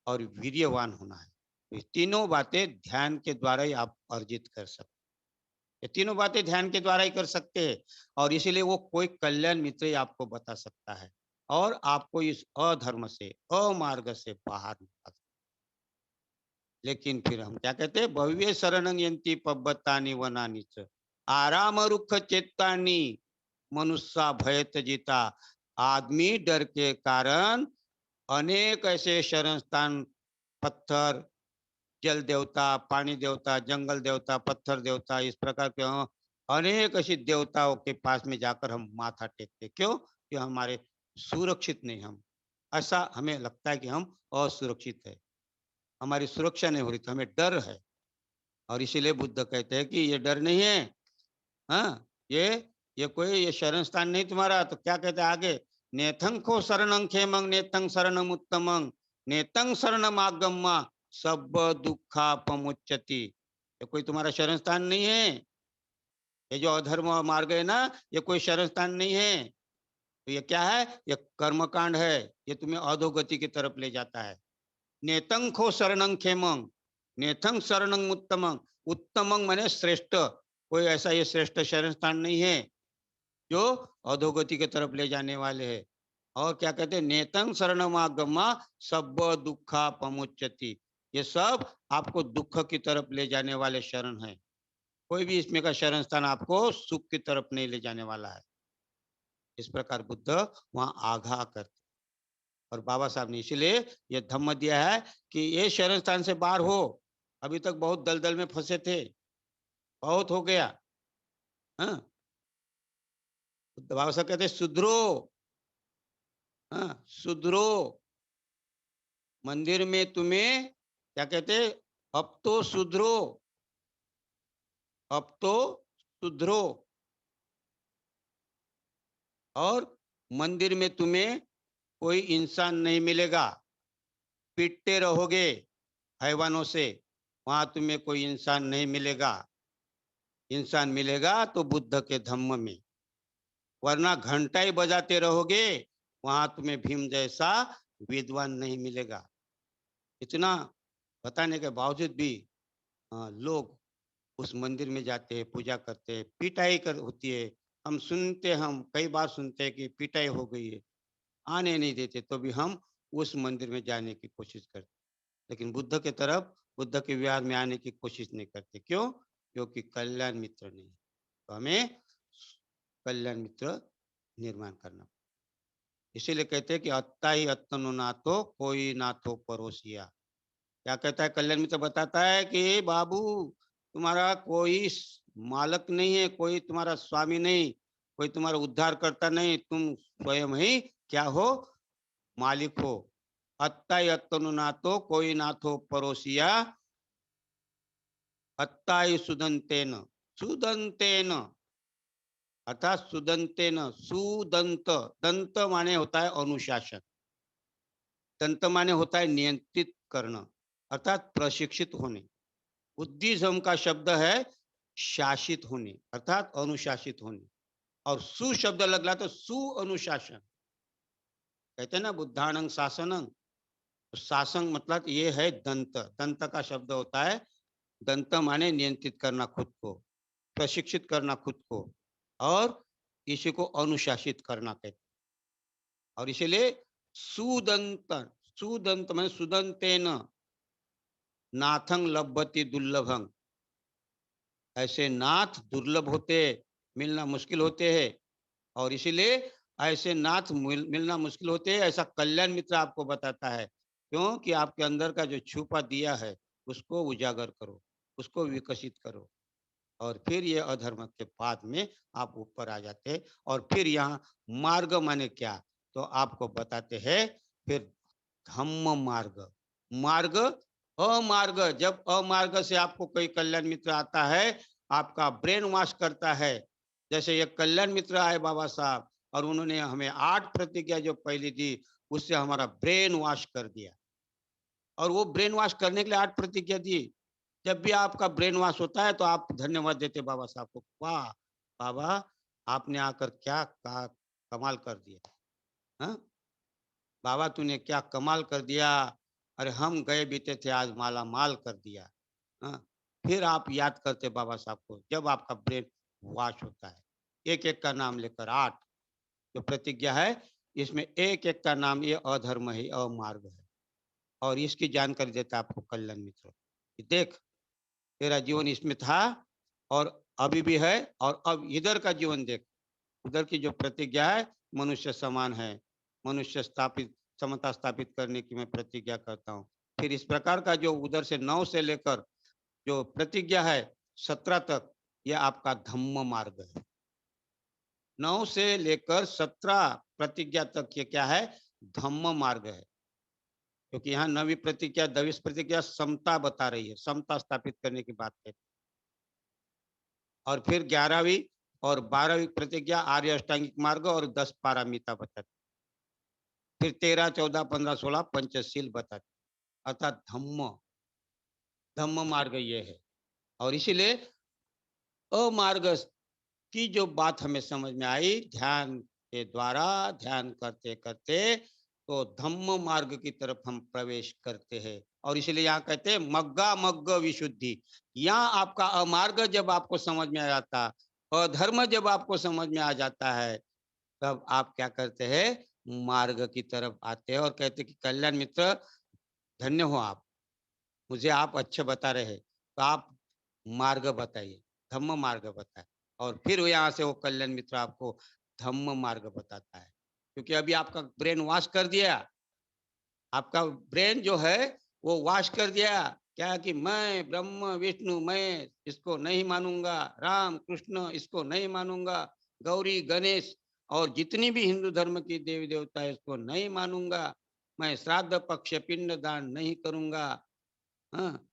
और वीर्यवान होना है। ये तीनों बातें ध्यान के द्वारा ही आप अर्जित कर सकते हैं। ये तीनों बातें ध्यान के द्वारा ही कर सकते हैं। और इसीलिए वो कोई कल्याण मित्र ही आपको बता सकता है और आपको इस अधर्म से अमार्ग से बाहर निकाल। लेकिन फिर हम क्या कहते हैं? भव्य शरणं यन्ति पब्बतानि वनानि च आराम रुख चेतानी मनुष्य भयत जीता। आदमी डर के कारण अनेक ऐसे शरण स्थान, पत्थर, जल देवता, पानी देवता, जंगल देवता, पत्थर देवता, इस प्रकार के अनेक ऐसी देवताओं के पास में जाकर हम माथा टेकते। क्यों? कि हमारे सुरक्षित नहीं, हम ऐसा हमें लगता है कि हम असुरक्षित है, हमारी सुरक्षा नहीं हो रही, तो हमें डर है। और इसीलिए बुद्ध कहते हैं कि ये डर नहीं है। हाँ? ये कोई ये शरण स्थान नहीं तुम्हारा। तो क्या कहते हैं आगे? नेथं को शरणं खेमं नेथं शरणं उत्तमं नेतं शरणं आगम्मा सब दुखापमुच्यति। ये कोई तुम्हारा शरण स्थान नहीं है। ये जो अधर्म मार्ग है ना, ये कोई शरण स्थान नहीं है। तो ये क्या है? ये कर्मकांड है। ये तुम्हें अधोगति की तरफ ले जाता है। नेतं को शरणं खेमं नेथं शरणं उत्तमं। उत्तमं माने श्रेष्ठ। कोई ऐसा ये श्रेष्ठ शरण स्थान नहीं है जो अधोगति की तरफ ले जाने वाले हैं। और क्या कहते हैं? नेतं शरणमागमा सब दुखापमुच्यति। ये सब आपको दुख की तरफ ले जाने वाले शरण हैं। कोई भी इसमें का शरण स्थान आपको सुख की तरफ नहीं ले जाने वाला है। इस प्रकार बुद्ध वहां आगाह करते। और बाबा साहब ने इसीलिए ये धम्म दिया है कि ये शरण स्थान से बाहर हो। अभी तक बहुत दलदल में फंसे थे, बहुत हो गया। हाँ, बाबा साहब कहते सुधरो। हाँ, सुधरो। मंदिर में तुम्हें क्या कहते, अब तो सुधरो, अब तो सुधरो। और मंदिर में तुम्हें कोई इंसान नहीं मिलेगा, पीटते रहोगे हैवानों से, वहां तुम्हें कोई इंसान नहीं मिलेगा। इंसान मिलेगा तो बुद्ध के धम्म में, वरना घंटा ही बजाते रहोगे, वहां तुम्हें भीम जैसा विद्वान नहीं मिलेगा। इतना बताने के बावजूद भी लोग उस मंदिर में जाते हैं, पूजा करते हैं, पिटाई कर होती है। हम सुनते, हम कई बार सुनते हैं कि पिटाई हो गई है, आने नहीं देते, तो भी हम उस मंदिर में जाने की कोशिश करते, लेकिन बुद्ध के तरफ, बुद्ध के विहार में आने की कोशिश नहीं करते। क्यों? क्योंकि कल्याण मित्र नहीं। तो हमें कल्याण मित्र निर्माण करना, इसीलिए कहते हैं कि अत्ता ही अत्तनो नाथो कोई नाथो परोसिया। क्या कहता है कल्याण मित्र? बताता है कि बाबू, तुम्हारा कोई मालक नहीं है, कोई तुम्हारा स्वामी नहीं, कोई तुम्हारा उद्धार करता नहीं, तुम स्वयं ही क्या हो? मालिक हो। अत्ता ही अत्तनो नाथो कोई नाथो परोसिया, अत्ता ही सुदंतेन, सुदंतेन अर्थात सुदंतेन, सुदंत, दंत माने होता है अनुशासन, दंत माने होता है नियंत्रित करना, अर्थात प्रशिक्षित होने। बुद्धिज्म का शब्द है शासित होने, अर्थात अनुशासित होने। और सु शब्द लगला तो सु अनुशासन, कहते हैं ना बुद्धानं शासनं, तो शासन मतलब ये है दंत, दंत का शब्द होता है, दंत माने नियंत्रित करना खुद को, प्रशिक्षित करना खुद को, और इसी को अनुशासित करना कहते हैं। और इसीलिए सुदंत, सुदंत माने सुदंतेन नाथं लभ्यति दुर्लभं, ऐसे नाथ दुर्लभ होते, मिलना मुश्किल होते हैं, और इसीलिए ऐसे नाथ मिलना मुश्किल होते हैं। ऐसा कल्याण मित्र आपको बताता है। क्यों? कि आपके अंदर का जो छुपा दिया है उसको उजागर करो, उसको विकसित करो, और फिर ये अधर्म के बाद में आप ऊपर आ जाते हैं। और फिर यहाँ मार्ग माने क्या, तो आपको बताते हैं फिर धम्म मार्ग। मार्ग, अमार्ग, जब अमार्ग से आपको कोई कल्याण मित्र आता है, आपका ब्रेन वॉश करता है। जैसे ये कल्याण मित्र आए बाबा साहब, और उन्होंने हमें 8 प्रतिज्ञा जो पहली दी, उससे हमारा ब्रेन वॉश कर दिया। और वो ब्रेन वॉश करने के लिए 8 प्रतिज्ञा दी। जब भी आपका ब्रेन वॉश होता है तो आप धन्यवाद देते बाबा साहब को, वाह बाबा, आपने आकर क्या कमाल कर दिया। हाँ बाबा, तूने क्या कमाल कर दिया, अरे हम गए बीते थे, आज माला माल कर दिया। हाँ, फिर आप याद करते बाबा साहब को जब आपका ब्रेन वॉश होता है। एक एक का नाम लेकर 8 जो प्रतिज्ञा है, इसमें एक एक का नाम, ये अधर्म है, अमार्ग है, और इसकी जानकारी देता है आपको कल्याण मित्र। देख, तेरा जीवन इसमें था, और अभी भी है, और अब इधर का जीवन देख। उधर की जो प्रतिज्ञा है, मनुष्य समान है, मनुष्य स्थापित, समता स्थापित करने की मैं प्रतिज्ञा करता हूँ। फिर इस प्रकार का जो उधर से 9 से लेकर जो प्रतिज्ञा है 17 तक, यह आपका धम्म मार्ग है। 9 से लेकर 17 प्रतिज्ञा तक ये क्या है? धम्म मार्ग है। क्योंकि यहाँ 9वीं प्रतिज्ञा, 10वीं प्रतिज्ञा समता बता रही है, समता स्थापित करने की बात है। और फिर 11वीं और 12वीं प्रतिज्ञा आर्य अष्टांगिक मार्ग और 10 पारामिता बताती। फिर 13, 14, 15, 16 पंचशील बताती, अर्थात धम्म, धम्म मार्ग ये है। और इसीलिए अमार्ग की जो बात हमें समझ में आई ध्यान के द्वारा, ध्यान करते करते, तो धम्म मार्ग की तरफ हम प्रवेश करते हैं। और इसलिए यहाँ कहते हैं मग्गा मग्ग विशुद्धि। यहाँ आपका अमार्ग जब आपको समझ में आ जाता, अधर्म जब आपको समझ में आ जाता है, तब आप क्या करते हैं? मार्ग की तरफ आते हैं, और कहते हैं कि कल्याण मित्र धन्य हो आप, मुझे आप अच्छे बता रहे हैं, तो आप मार्ग बताइए, धम्म मार्ग बताए। और फिर यहाँ से वो कल्याण मित्र आपको धम्म मार्ग बताता है। क्योंकि अभी आपका ब्रेन वॉश कर दिया, आपका ब्रेन जो है वो वॉश कर दिया, क्या कि मैं ब्रह्म विष्णु, मैं इसको नहीं मानूंगा, राम कृष्ण इसको नहीं मानूंगा, गौरी गणेश और जितनी भी हिंदू धर्म की देवी देवता है इसको नहीं मानूंगा, मैं श्राद्ध पक्ष पिंड दान नहीं करूंगा। हाँ,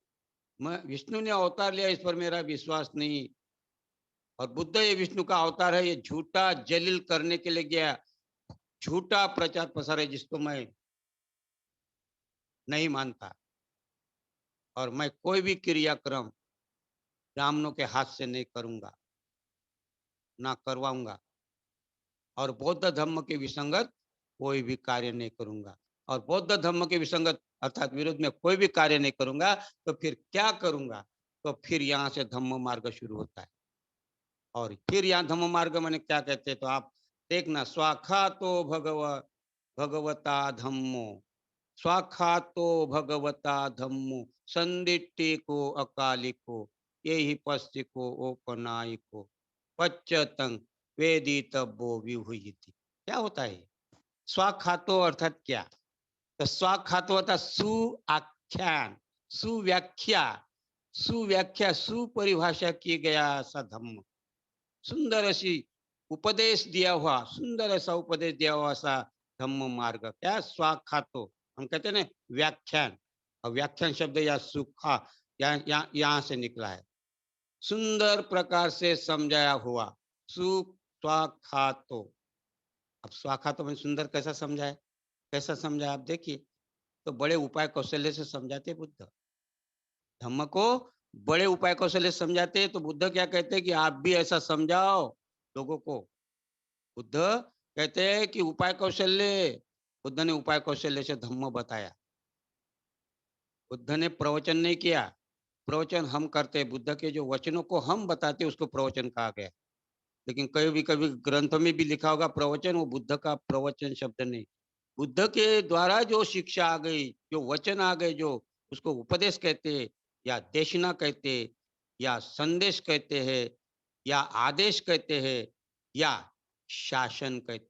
मैं विष्णु ने अवतार लिया इस पर मेरा विश्वास नहीं, और बुद्ध ये विष्णु का अवतार है, ये झूठा जलील करने के लिए गया, झूठा प्रचार प्रसार है जिसको मैं नहीं मानता। और मैं कोई भी क्रियाक्रम ब्राह्मणों के हाथ से नहीं करूंगा, ना करवाऊंगा, और बौद्ध धर्म के विसंगत कोई भी कार्य नहीं करूंगा। और बौद्ध धर्म के विसंगत अर्थात विरोध में कोई भी कार्य नहीं करूंगा, तो फिर क्या करूंगा? तो फिर यहाँ से धम्म मार्ग शुरू होता है। और फिर यहाँ धम्म मार्ग मैंने क्या कहते हैं, तो आप देखना, स्वाखातो भगवता धम्मो, स्वाखातो भगवता धम्मो, संदिट्टिको अकालिको, ये ही पश्चिको ओपनायिको, पच्चतंग वेदितव्यो विहुयति। क्या होता है स्वाखातो अर्थात क्या? तो स्वाखातो अर्थात सुआख्यान, सुव्याख्या, सुव्याख्या सुपरिभाषा की गया ऐसा धम्म, सुंदर ऐसी उपदेश दिया हुआ, सुंदर ऐसा उपदेश दिया हुआ ऐसा धम्म मार्ग। क्या स्वाखातो, हम कहते हैं ना व्याख्यान, और व्याख्यान शब्द या सुखा यहाँ से निकला है, सुंदर प्रकार से समझाया हुआ, स्वाखातो। अब स्वाखातो में सुंदर कैसा समझाए, कैसा समझाए आप देखिए, तो बड़े उपाय कौशल्य से समझाते बुद्ध धम्म को, बड़े उपाय कौशल्य से समझाते हैं। तो बुद्ध क्या कहते हैं कि आप भी ऐसा समझाओ लोगों को। बुद्ध कहते हैं कि उपाय कौशल्य, बुद्ध ने उपाय कौशल्य से धम्म बताया, बुद्ध ने प्रवचन नहीं किया, प्रवचन हम करते हैं, बुद्ध के जो वचनों को हम बताते उसको प्रवचन कहा गया। लेकिन कभी ग्रंथों में भी लिखा होगा प्रवचन, वो बुद्ध का प्रवचन शब्द नहीं, बुद्ध के द्वारा जो शिक्षा आ गई, जो वचन आ गए, जो उसको उपदेश कहते हैं, या देशना कहते हैं, या संदेश कहते हैं, या आदेश कहते हैं, या शासन कहते।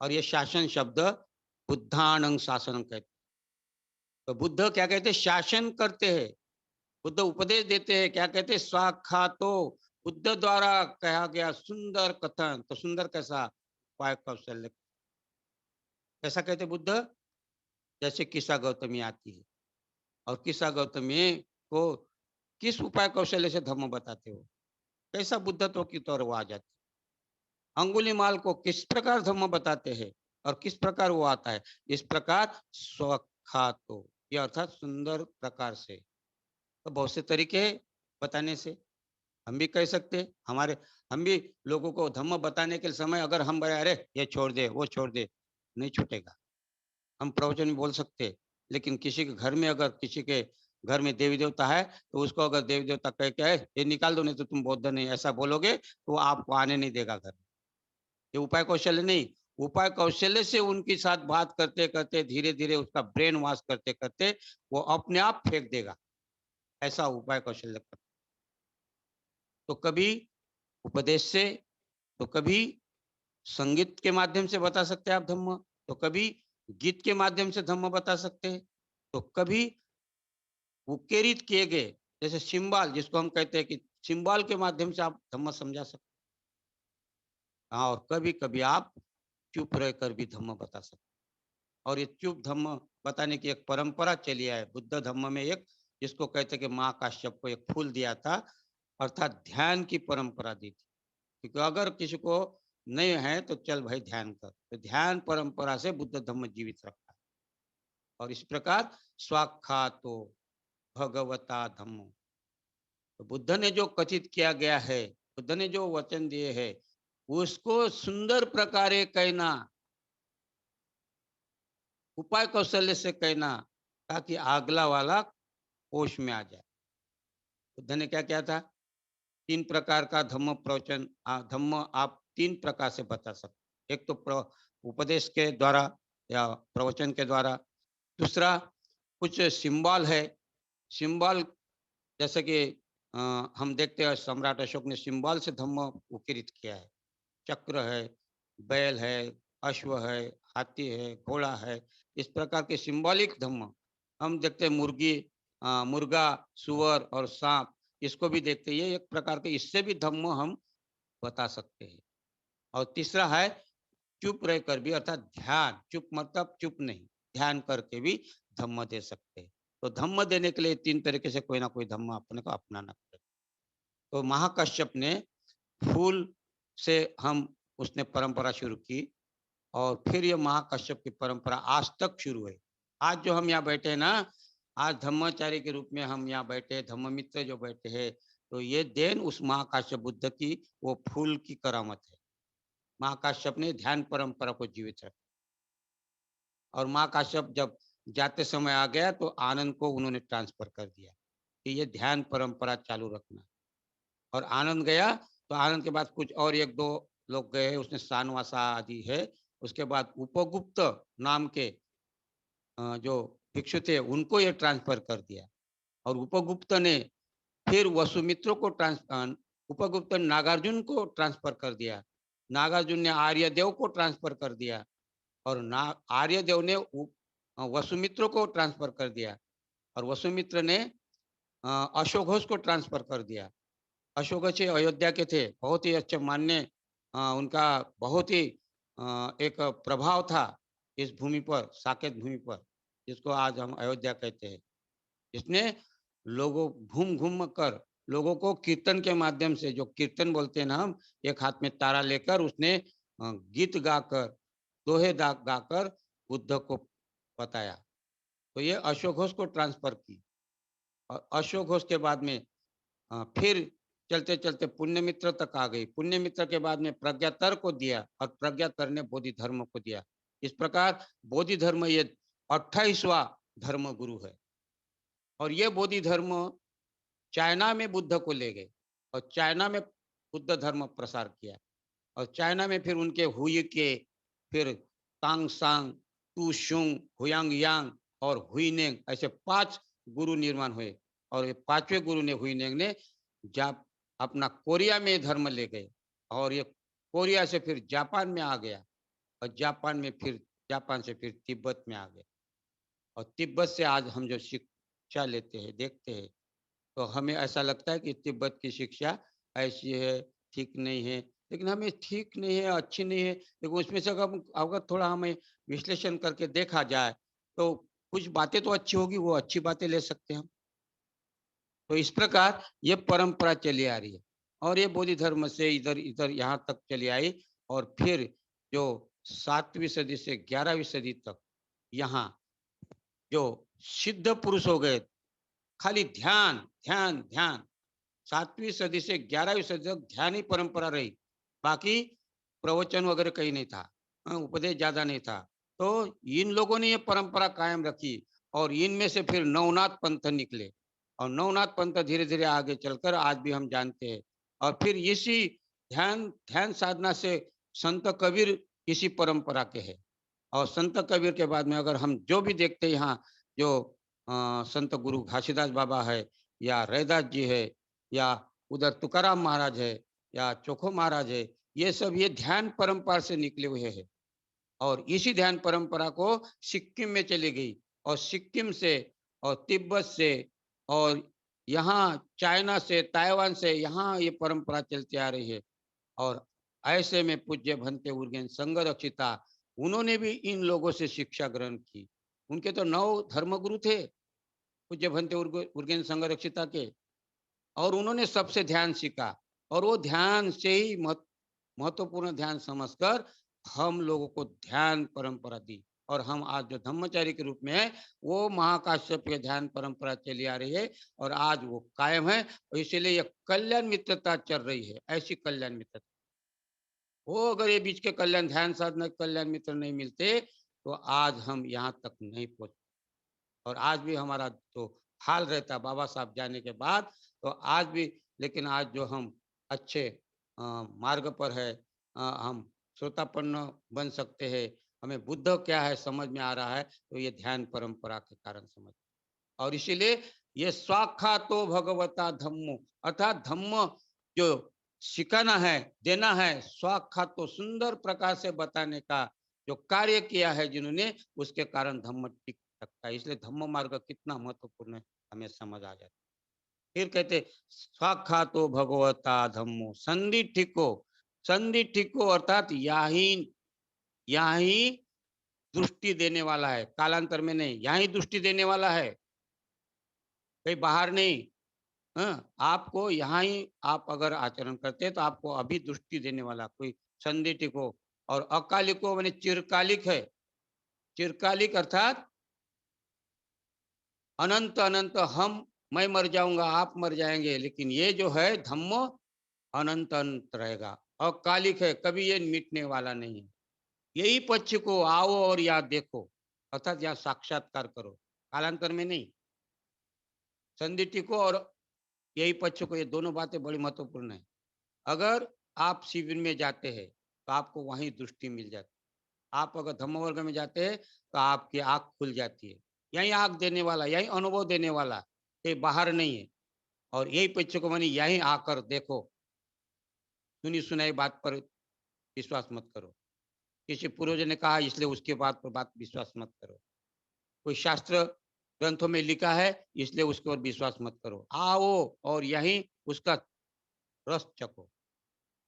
और ये शासन शब्द बुद्धानंग शासन कहते। तो बुद्ध क्या कहते हैं? शासन करते हैं, बुद्ध उपदेश देते हैं। क्या कहते हैं? स्वाखातो, बुद्ध द्वारा कहा गया सुंदर कथन। तो सुंदर कैसा? उपाय कौशल्य। कैसा कहते बुद्ध? जैसे किस्सा गौतमी आती है, और किस्सा गौतमी को किस उपाय कौशल्य से धर्म बताते हो, कैसा बुद्धत्व की तरह वो आ जाती। अंगुलीमाल को किस प्रकार धर्म बताते हैं और किस प्रकार वो आता है, इस प्रकार स्वखातो, यह अर्थात सुंदर प्रकार से। तो बहुत से तरीके हैं बताने से, हम भी कह सकते हैं, हमारे हम भी लोगों को धम्म बताने के समय अगर हम बोले अरे ये छोड़ दे वो छोड़ दे, नहीं छूटेगा। हम प्रवचन में बोल सकते हैं, लेकिन किसी के घर में अगर किसी के घर में देवी देवता है, तो उसको अगर देवी देवता कह के ये निकाल दो नहीं तो तुम बौद्ध नहीं, ऐसा बोलोगे तो वो आपको आने नहीं देगा घर। ये उपाय कौशल्य नहीं, उपाय कौशल्य से उनके साथ बात करते करते धीरे धीरे उसका ब्रेन वॉश करते करते वो अपने आप फेंक देगा, ऐसा उपाय कौशल्य। तो कभी उपदेश से, तो कभी संगीत के माध्यम से बता सकते हैं आप धम्म, तो कभी गीत के माध्यम से धम्म बता सकते हैं, तो कभी उकेरित किए गए जैसे सिंबल, जिसको हम कहते हैं कि सिंबल के माध्यम से आप धम्म समझा सकते हैं। हाँ, और कभी कभी आप चुप रहकर भी धम्म बता सकते हैं। और ये चुप धम्म बताने की एक परंपरा चली है बुद्ध धम्म में, एक जिसको कहते हैं कि माँ काश्यप को एक फूल दिया था, अर्थात ध्यान की परंपरा दी थी। क्योंकि अगर किसी को नहीं है तो चल भाई ध्यान कर, तो ध्यान परंपरा से बुद्ध धम्म जीवित रखा है। और इस प्रकार स्वाखातो भगवता धम्मो, तो बुद्ध ने जो कथित किया गया है, बुद्ध ने जो वचन दिए हैं, उसको सुंदर प्रकारे कहना, उपाय कौशल्य से कहना, ताकि अगला वाला होश में आ जाए। बुद्ध ने क्या किया था? 3 प्रकार का धम्म प्रवचन, धम्म आप 3 प्रकार से बता सकते। एक तो उपदेश के द्वारा या प्रवचन के द्वारा, दूसरा कुछ सिंबल है, सिंबल जैसे कि हम देखते हैं सम्राट अशोक ने सिंबल से धम्म उकेरित किया है, चक्र है, बैल है, अश्व है, हाथी है, घोड़ा है, इस प्रकार के सिंबॉलिक धम्म। हम देखते हैं मुर्गी मुर्गा, सुअर और सांप, इसको भी देखते हैं। ये एक प्रकार के, इससे भी धम्म हम बता सकते हैं। और तीसरा है चुप रहकर भी, अर्थात ध्यान। चुप मतलब चुप नहीं, ध्यान करके भी धम्म दे सकते हैं। तो धम्म देने के लिए 3 तरीके से कोई ना कोई धम्म अपने को अपनाना पड़ेगा। तो महाकश्यप ने फूल से हम उसने परंपरा शुरू की, और फिर ये महाकश्यप की परंपरा आज तक शुरू है। आज जो हम यहाँ बैठे हैं ना, आज धम्माचार्य के रूप में हम यहाँ बैठे, धम्म मित्र जो बैठे हैं, तो ये देन उस महाकाश्यप बुद्ध की वो फूल की करामत है। महाकाश्यप ने ध्यान परंपरा को जीवित रखा, और महाकाश्यप जब जाते समय आ गया तो आनंद को उन्होंने ट्रांसफर कर दिया कि ये ध्यान परंपरा चालू रखना। और आनंद गया तो आनंद के बाद कुछ और 1-2 लोग गए, उसने सानवासा आदि है। उसके बाद उपगुप्त नाम के जो भिक्षु थे उनको ये ट्रांसफर कर दिया, और उपगुप्त ने फिर वसुमित्रों को उपगुप्त ने नागार्जुन को ट्रांसफर कर दिया, नागार्जुन ने आर्यदेव को ट्रांसफर कर दिया, और आर्यदेव ने वसुमित्रों को ट्रांसफर कर दिया, और वसुमित्र ने अशोक घोष को ट्रांसफर कर दिया। अशोक घोष अयोध्या के थे, बहुत ही अच्छे मान्य, उनका बहुत ही एक प्रभाव था इस भूमि पर, साकेत भूमि पर, जिसको आज हम अयोध्या कहते हैं। इसने लोगों घूम घूम कर लोगों को कीर्तन के माध्यम से, जो कीर्तन बोलते हैं ना हम, एक हाथ में तारा लेकर उसने गीत गाकर, दोहे गाकर बुद्ध को बताया। तो ये अशोक घोष को ट्रांसफर की, और अशोक घोष के बाद में फिर चलते चलते पुण्यमित्र तक आ गई। पुण्यमित्र के बाद में प्रज्ञातर को दिया, और प्रज्ञातर ने बोधि धर्म को दिया। इस प्रकार बोधि धर्म ये 28वां धर्म गुरु है। और ये बोधि धर्म चाइना में बुद्ध को ले गए, और चाइना में बुद्ध धर्म प्रसार किया। और चाइना में फिर उनके हुई के, फिर तांग सांग, तू शुंग, हुयांग यांग और हुईनेंग, ऐसे 5 गुरु निर्माण हुए। और ये 5वें गुरु ने, हुईनेंग ने, जब अपना कोरिया में धर्म ले गए, और ये कोरिया से फिर जापान में आ गया, और जापान से फिर तिब्बत में आ गया। और तिब्बत से आज हम जो शिक्षा लेते हैं, देखते हैं, तो हमें ऐसा लगता है कि तिब्बत की शिक्षा ऐसी है, ठीक नहीं है। लेकिन हमें ठीक नहीं है, अच्छी नहीं है, लेकिन उसमें से अगर थोड़ा हमें विश्लेषण करके देखा जाए तो कुछ बातें तो अच्छी होगी, वो अच्छी बातें ले सकते हैं हम। तो इस प्रकार ये परंपरा चली आ रही है, और ये बोधि धर्म से इधर इधर यहाँ तक चली आई। और फिर जो 7वीं सदी से 11वीं सदी तक यहाँ जो सिद्ध पुरुष हो गए, खाली ध्यान ध्यान ध्यान, 7वीं सदी से 11वीं सदी तक ध्यान ही परंपरा रही। बाकी प्रवचन वगैरह कहीं नहीं था, उपदेश ज्यादा नहीं था। तो इन लोगों ने ये परंपरा कायम रखी, और इनमें से फिर नवनाथ पंथ निकले, और नवनाथ पंथ धीरे धीरे आगे चलकर आज भी हम जानते हैं। और फिर इसी ध्यान ध्यान साधना से संत कबीर इसी परंपरा के हैं। और संत कबीर के बाद में अगर हम जो भी देखते हैं यहाँ, जो संत गुरु घासीदास बाबा है, या रैदास जी है, या उधर तुकाराम महाराज है, या चोखो महाराज है, ये सब ये ध्यान परंपरा से निकले हुए हैं। और इसी ध्यान परंपरा को सिक्किम में चली गई, और सिक्किम से, और तिब्बत से, और यहाँ चाइना से, ताइवान से, यहाँ ये परंपरा चलती आ रही है। और ऐसे में पूज्य भंते उर्गेन संघ रक्षिता, उन्होंने भी इन लोगों से शिक्षा ग्रहण की। उनके तो 9 धर्मगुरु थे पूज्य भंते उर्गेन संघ रक्षिता के, और उन्होंने सबसे ध्यान सीखा, और वो ध्यान से ही महत्वपूर्ण ध्यान समझकर हम लोगों को ध्यान परंपरा दी। और हम आज जो धम्मचारी के रूप में है, वो महाकाश्यप के ध्यान परंपरा चली आ रही है, और आज वो कायम है। और इसीलिए ये कल्याण मित्रता चल रही है, ऐसी कल्याण मित्रता। वो अगर ये बीच के कल्याण ध्यान साधना कल्याण मित्र नहीं मिलते तो आज हम यहाँ तक नहीं पहुंच। और आज भी हमारा तो हाल रहता बाबा साहब जाने के बाद, तो आज भी, लेकिन आज जो हम अच्छे मार्ग पर है, हम श्रोतापन्न बन सकते हैं, हमें बुद्ध क्या है समझ में आ रहा है, तो ये ध्यान परंपरा के कारण समझ। और इसीलिए ये स्वाखा तो भगवता धम्मो, अर्थात धम्म जो सिखाना है, देना है, स्वाखा तो सुंदर प्रकार से बताने का जो कार्य किया है जिन्होंने, उसके कारण धम्म टिक सकता है। इसलिए धम्म मार्ग कितना महत्वपूर्ण है हमें समझ आ जाता है। फिर कहते साक्षातो भगवता धम्मो संदिठिको। संदिठिको अर्थात यहाँ दृष्टि देने वाला है, कालांतर में नहीं, यहाँ दृष्टि देने वाला है, कहीं बाहर नहीं। हाँ, आपको यहाँ ही आप अगर आचरण करते हैं तो आपको अभी दृष्टि देने वाला कोई संदिठिको। और अकालिको माने चिरकालिक है। चिरकालिक अर्थात अनंत अनंत मैं मर जाऊंगा, आप मर जाएंगे, लेकिन ये जो है धम्म अनंत अनंत रहेगा, अकालिक है, कभी ये मिटने वाला नहीं है। यही पक्ष को आओ और याद देखो, अर्थात यहाँ साक्षात्कार करो, कालांतर में नहीं। संदिटी को और यही पक्ष को, ये दोनों बातें बड़ी महत्वपूर्ण है। अगर आप शिविर में जाते हैं तो आपको वहीं दृष्टि मिल जाती है। आप अगर धम्म वर्ग में जाते हैं तो आपकी आंख खुल जाती है। यही आंख देने वाला, यही अनुभव देने वाला, ये बाहर नहीं है। और यही पक्ष को मानी यही आकर देखो, सुनी सुनाई बात पर विश्वास मत करो। किसी पूर्वज ने कहा इसलिए उसके बात विश्वास मत करो। कोई शास्त्र ग्रंथों में लिखा है इसलिए उसके ऊपर विश्वास मत करो। आओ और यही उसका रस चखो,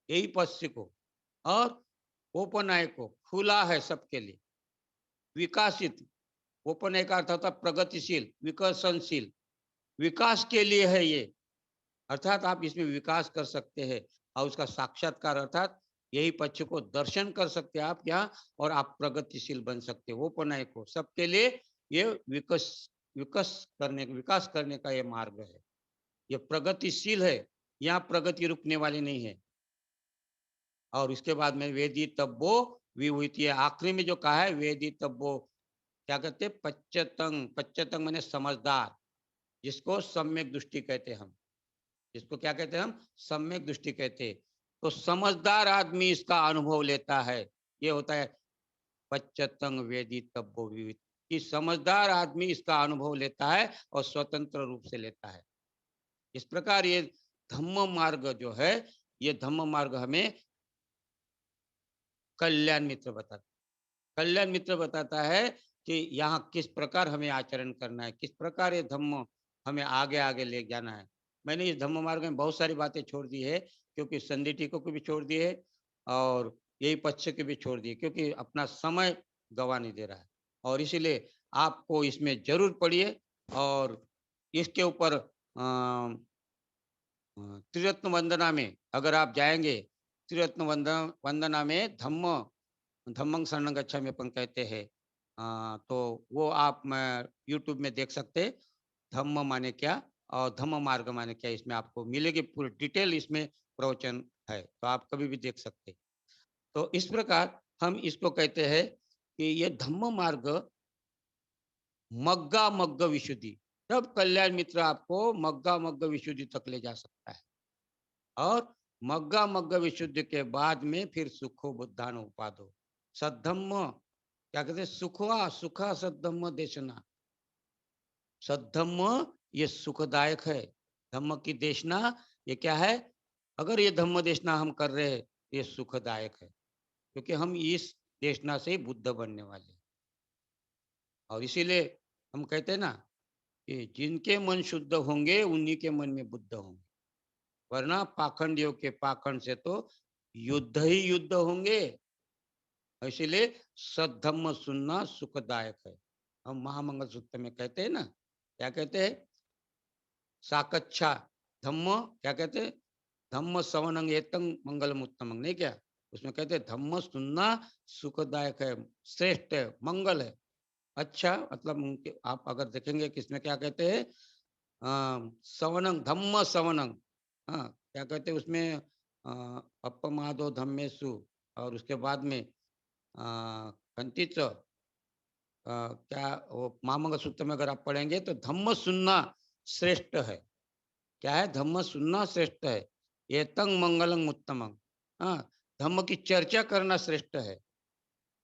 यही पद सीखो। और ओपन आय को खुला है सबके लिए, विकासित। ओपन आय का अर्थ होता प्रगतिशील, विकसनशील, विकास के लिए है ये। अर्थात आप इसमें विकास कर सकते हैं और उसका साक्षात्कार अर्थात यही पक्ष को दर्शन कर सकते हैं आप यहाँ, और आप प्रगतिशील बन सकते हैं। ओपन आय को सबके लिए ये विकास करने का ये मार्ग है। ये प्रगतिशील है, यहाँ प्रगति रुकने वाली नहीं है। और इसके बाद में वेदी तब्बो विभूति है, आखिरी में जो कहा है वेदी तब्बो, क्या कहते हैं, पच्चतंग। पच्चतंग मैंने समझदार, जिसको सम्यक दृष्टि कहते हैं हम, जिसको क्या कहते हैं हम, सम्यक दृष्टि कहते हैं। तो समझदार आदमी इसका अनुभव लेता है, ये होता है पच्चतंग वेदी तब्बो विविध, कि समझदार आदमी इसका अनुभव लेता है और स्वतंत्र रूप से लेता है। इस प्रकार ये धम्म मार्ग जो है, ये धम्म मार्ग हमें कल्याण मित्र बताता है। कल्याण मित्र बताता है कि यहाँ किस प्रकार हमें आचरण करना है, किस प्रकार ये धम्म हमें आगे आगे ले जाना है। मैंने इस धम्म मार्ग में बहुत सारी बातें छोड़ दी है, क्योंकि संदिटिको को भी छोड़ दिए है और यही पक्ष के भी छोड़ दिए, क्योंकि अपना समय गवा नहीं दे रहा है। और इसीलिए आपको इसमें जरूर पढ़िए। और इसके ऊपर त्रिरत्न वंदना में अगर आप जाएंगे, त्रिरत्न वंदना में धम्मं शरणं गच्छामि अपन कहते हैं, तो वो आप यूट्यूब में देख सकते हैं। धम्म माने क्या और धम्म मार्ग माने क्या, इसमें आपको मिलेगी पूरी डिटेल, इसमें प्रवचन है, तो आप कभी भी देख सकते हैं। तो इस प्रकार हम इसको कहते हैं कि ये धम्म मार्ग मग्गा मग्ग विशुद्धि, तब कल्याण मित्र आपको मग्गा मग्ग विशुद्धि तक ले जा सकता है। और मग्गा मग्ग विशुद्धि के बाद में फिर सुखो बुद्धान उपादो, सद्धम्म, क्या कहते हैं, सुखवा सुखा सद्धम्म देशना। सद्धम्म ये सुखदायक है, धम्म की देशना ये क्या है, अगर ये धम्म देशना हम कर रहे हैं ये सुखदायक है, क्योंकि हम इस देशना से बुद्ध बनने वाले। और इसीलिए हम कहते हैं ना कि जिनके मन शुद्ध होंगे उन्हीं के मन में बुद्ध होंगे, वरना पाखंडियों के पाखंड से तो युद्ध ही युद्ध होंगे। इसीलिए सद्धम्म सुनना सुखदायक है। हम महामंगल सूत्र में कहते हैं ना, क्या कहते हैं, साकच्छा धम्म, क्या कहते हैं, धम्म सवनंग एतंग मंगलम उत्तमंग, नहीं क्या, उसमें कहते हैं धम्म सुनना सुखदायक है, श्रेष्ठ है, मंगल है। अच्छा, मतलब उनके आप अगर देखेंगे कि इसमें क्या कहते हैं, सवनंग, धम्म सवनंग, हाँ क्या कहते हैं उसमें, अपमादो धम्मेसु, और उसके बाद में कंतिच, क्या वो महामंगल सूत्र में अगर आप पढ़ेंगे तो धम्म सुनना श्रेष्ठ है। क्या है, धम्म सुनना श्रेष्ठ है, ये तंग मंगलंग उत्तमंग, हाँ धम्म की चर्चा करना श्रेष्ठ है।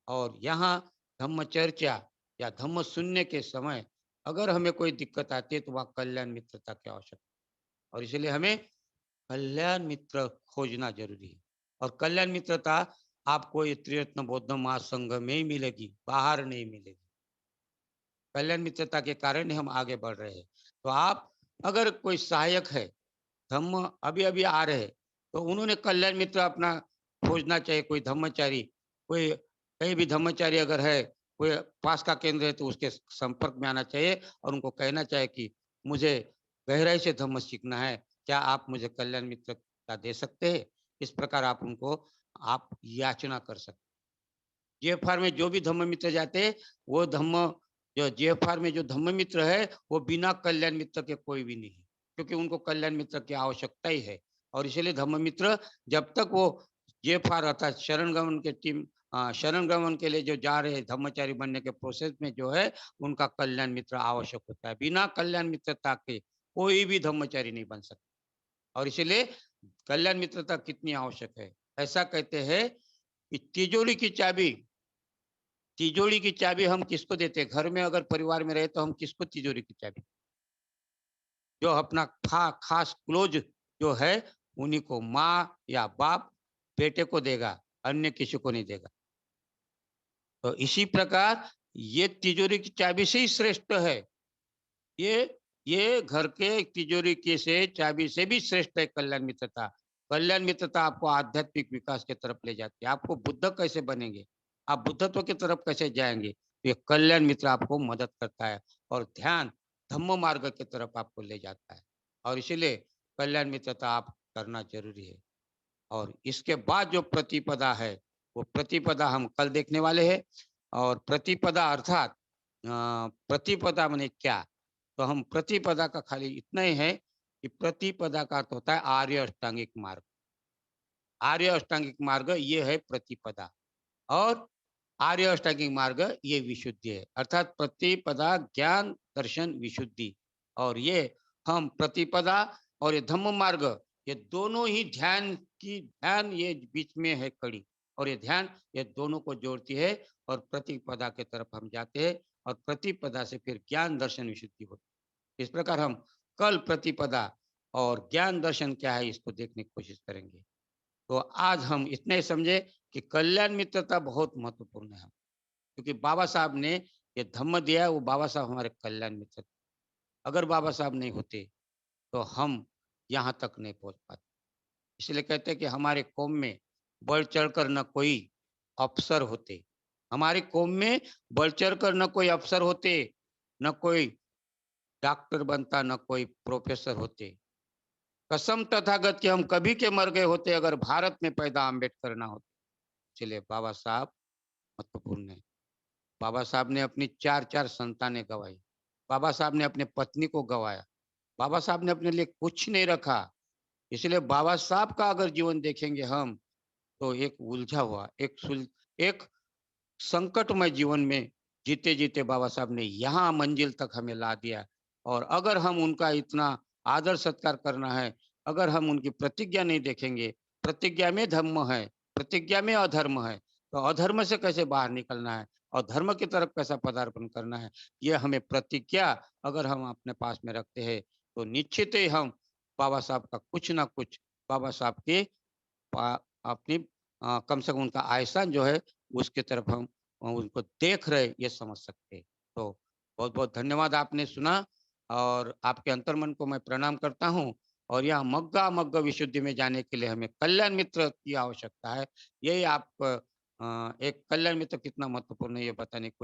और यहाँ धम्म चर्चा या धम्म सुनने के समय अगर हमें कोई दिक्कत आती है तो वह कल्याण मित्रता की आवश्यकता, और इसलिए हमें कल्याण मित्र खोजना जरूरी है। और कल्याण मित्रता आपको ये त्रिरत्न बौद्ध महासंघ में ही मिलेगी, बाहर नहीं मिलेगी। कल्याण मित्रता के कारण ही हम आगे बढ़ रहे हैं। तो आप अगर कोई सहायक है, धम्म अभी-अभी आ रहे हैं, तो उन्होंने कल्याण मित्र अपना खोजना चाहिए, कोई धम्मचारी, कोई कहीं भी धम्मचारी अगर है, कोई पास का केंद्र है तो उसके संपर्क में आना चाहिए और उनको कहना चाहिए कि मुझे गहराई से धम्म सीखना है, क्या आप मुझे कल्याण मित्रता दे सकते हैं? इस प्रकार आप उनको आप याचना कर सकते हैं। जीएफआर में जो भी धम्म मित्र जाते हैं, वो धम्म जो जीएफआर में जो धम्म मित्र है, वो बिना कल्याण मित्र के कोई भी नहीं, क्योंकि उनको कल्याण मित्र की आवश्यकता ही है। और इसीलिए धम्म मित्र जब तक वो जीएफआर अर्थात शरण गमन के टीम शरण गमन के लिए जो जा रहे हैं धम्मचारी बनने के प्रोसेस में जो है, उनका कल्याण मित्र आवश्यक होता है। बिना कल्याण मित्रता के कोई भी धम्मचारी नहीं बन सकता। और इसीलिए कल्याण मित्रता कितनी आवश्यक है। ऐसा कहते हैं कि तिजोरी की चाबी हम किसको देते हैं? घर में अगर परिवार में रहे तो हम किसको तिजोरी की चाबी? जो अपना खास क्लोज जो है, उन्हीं को माँ या बाप बेटे को देगा, अन्य किसी को नहीं देगा। तो इसी प्रकार ये तिजोरी की चाबी से ही श्रेष्ठ है। ये घर के तिजोरी की से चाबी से भी श्रेष्ठ है कल्याण मित्रता। कल्याण मित्रता आपको आध्यात्मिक विकास की तरफ ले जाती है। आपको बुद्ध कैसे बनेंगे? आप बुद्धत्व की तरफ कैसे जाएंगे? तो ये कल्याण मित्र आपको मदद करता है और ध्यान धम्म मार्ग की तरफ आपको ले जाता है। और इसीलिए कल्याण मित्रता आप करना जरूरी है। और इसके बाद जो प्रतिपदा है, वो प्रतिपदा हम कल देखने वाले हैं। और प्रतिपदा अर्थात प्रतिपदा माने क्या? तो हम प्रतिपदा का खाली इतना ही है कि प्रतिपदा का अर्थ होता है आर्य अष्टांगिक मार्ग। आर्य अष्टांगिक मार्ग ये है प्रतिपदा। और आर्य अष्टांगिक मार्ग ये विशुद्धि है, अर्थात प्रतिपदा ज्ञान दर्शन विशुद्धि। और ये हम प्रतिपदा और ये धम्म मार्ग, ये दोनों ही ध्यान ये बीच में है कड़ी। और ये ध्यान ये दोनों को जोड़ती है और प्रतिपदा के तरफ हम जाते हैं और प्रतिपदा से फिर ज्ञान दर्शन विशुद्धि होती है। इस प्रकार हम कल प्रतिपदा और ज्ञान दर्शन क्या है इसको देखने की कोशिश करेंगे। तो आज हम इतने ही समझे कि कल्याण मित्रता बहुत महत्वपूर्ण है, क्योंकि बाबा साहब ने ये धम्म दिया है, वो बाबा साहब हमारे कल्याण मित्र थे। अगर बाबा साहब नहीं होते तो हम यहाँ तक नहीं पहुंच पाते। इसलिए कहते हैं कि हमारे कौम में बढ़ चढ़कर न कोई अफसर होते, हमारी कौम में बढ़ चढ़कर न कोई अफसर होते, न कोई डॉक्टर बनता, न कोई प्रोफेसर होते। कसम तथागत कि हम कभी के मर गए होते अगर भारत में पैदा अम्बेडकर ना होते। इसलिए बाबा साहब महत्वपूर्ण है। बाबा साहब ने अपनी 4-4 संतानें गंवाई। बाबा साहब ने अपने पत्नी को गंवाया। बाबा साहब ने अपने लिए कुछ नहीं रखा। इसलिए बाबा साहब का अगर जीवन देखेंगे हम, तो एक उलझा हुआ, एक संकटमय जीवन में जीते-जीते बाबा साहब ने यहाँ मंजिल तक हमें ला दिया। और अगर हम उनका इतना आदर सत्कार करना है, अगर हम उनकी प्रतिज्ञा नहीं देखेंगे, प्रतिज्ञा में धम्म है, प्रतिज्ञा में अधर्म है, तो अधर्म से कैसे बाहर निकलना है और धर्म की तरफ कैसा पदार्पण करना है, ये हमें प्रतिज्ञा अगर हम अपने पास में रखते हैं, तो निश्चित ही हम बाबा साहब का कुछ ना कुछ बाबा साहब के अपनी कम से कम उनका आहसान जो है उसकी तरफ हम उनको देख रहे ये समझ सकते हैं। तो बहुत बहुत धन्यवाद, आपने सुना और आपके अंतर्मन को मैं प्रणाम करता हूँ। और यहाँ मग्गा मग्गा विशुद्धि में जाने के लिए हमें कल्याण मित्र की आवश्यकता है। यही आप एक कल्याण मित्र कितना महत्वपूर्ण है ये बताने की कोशिश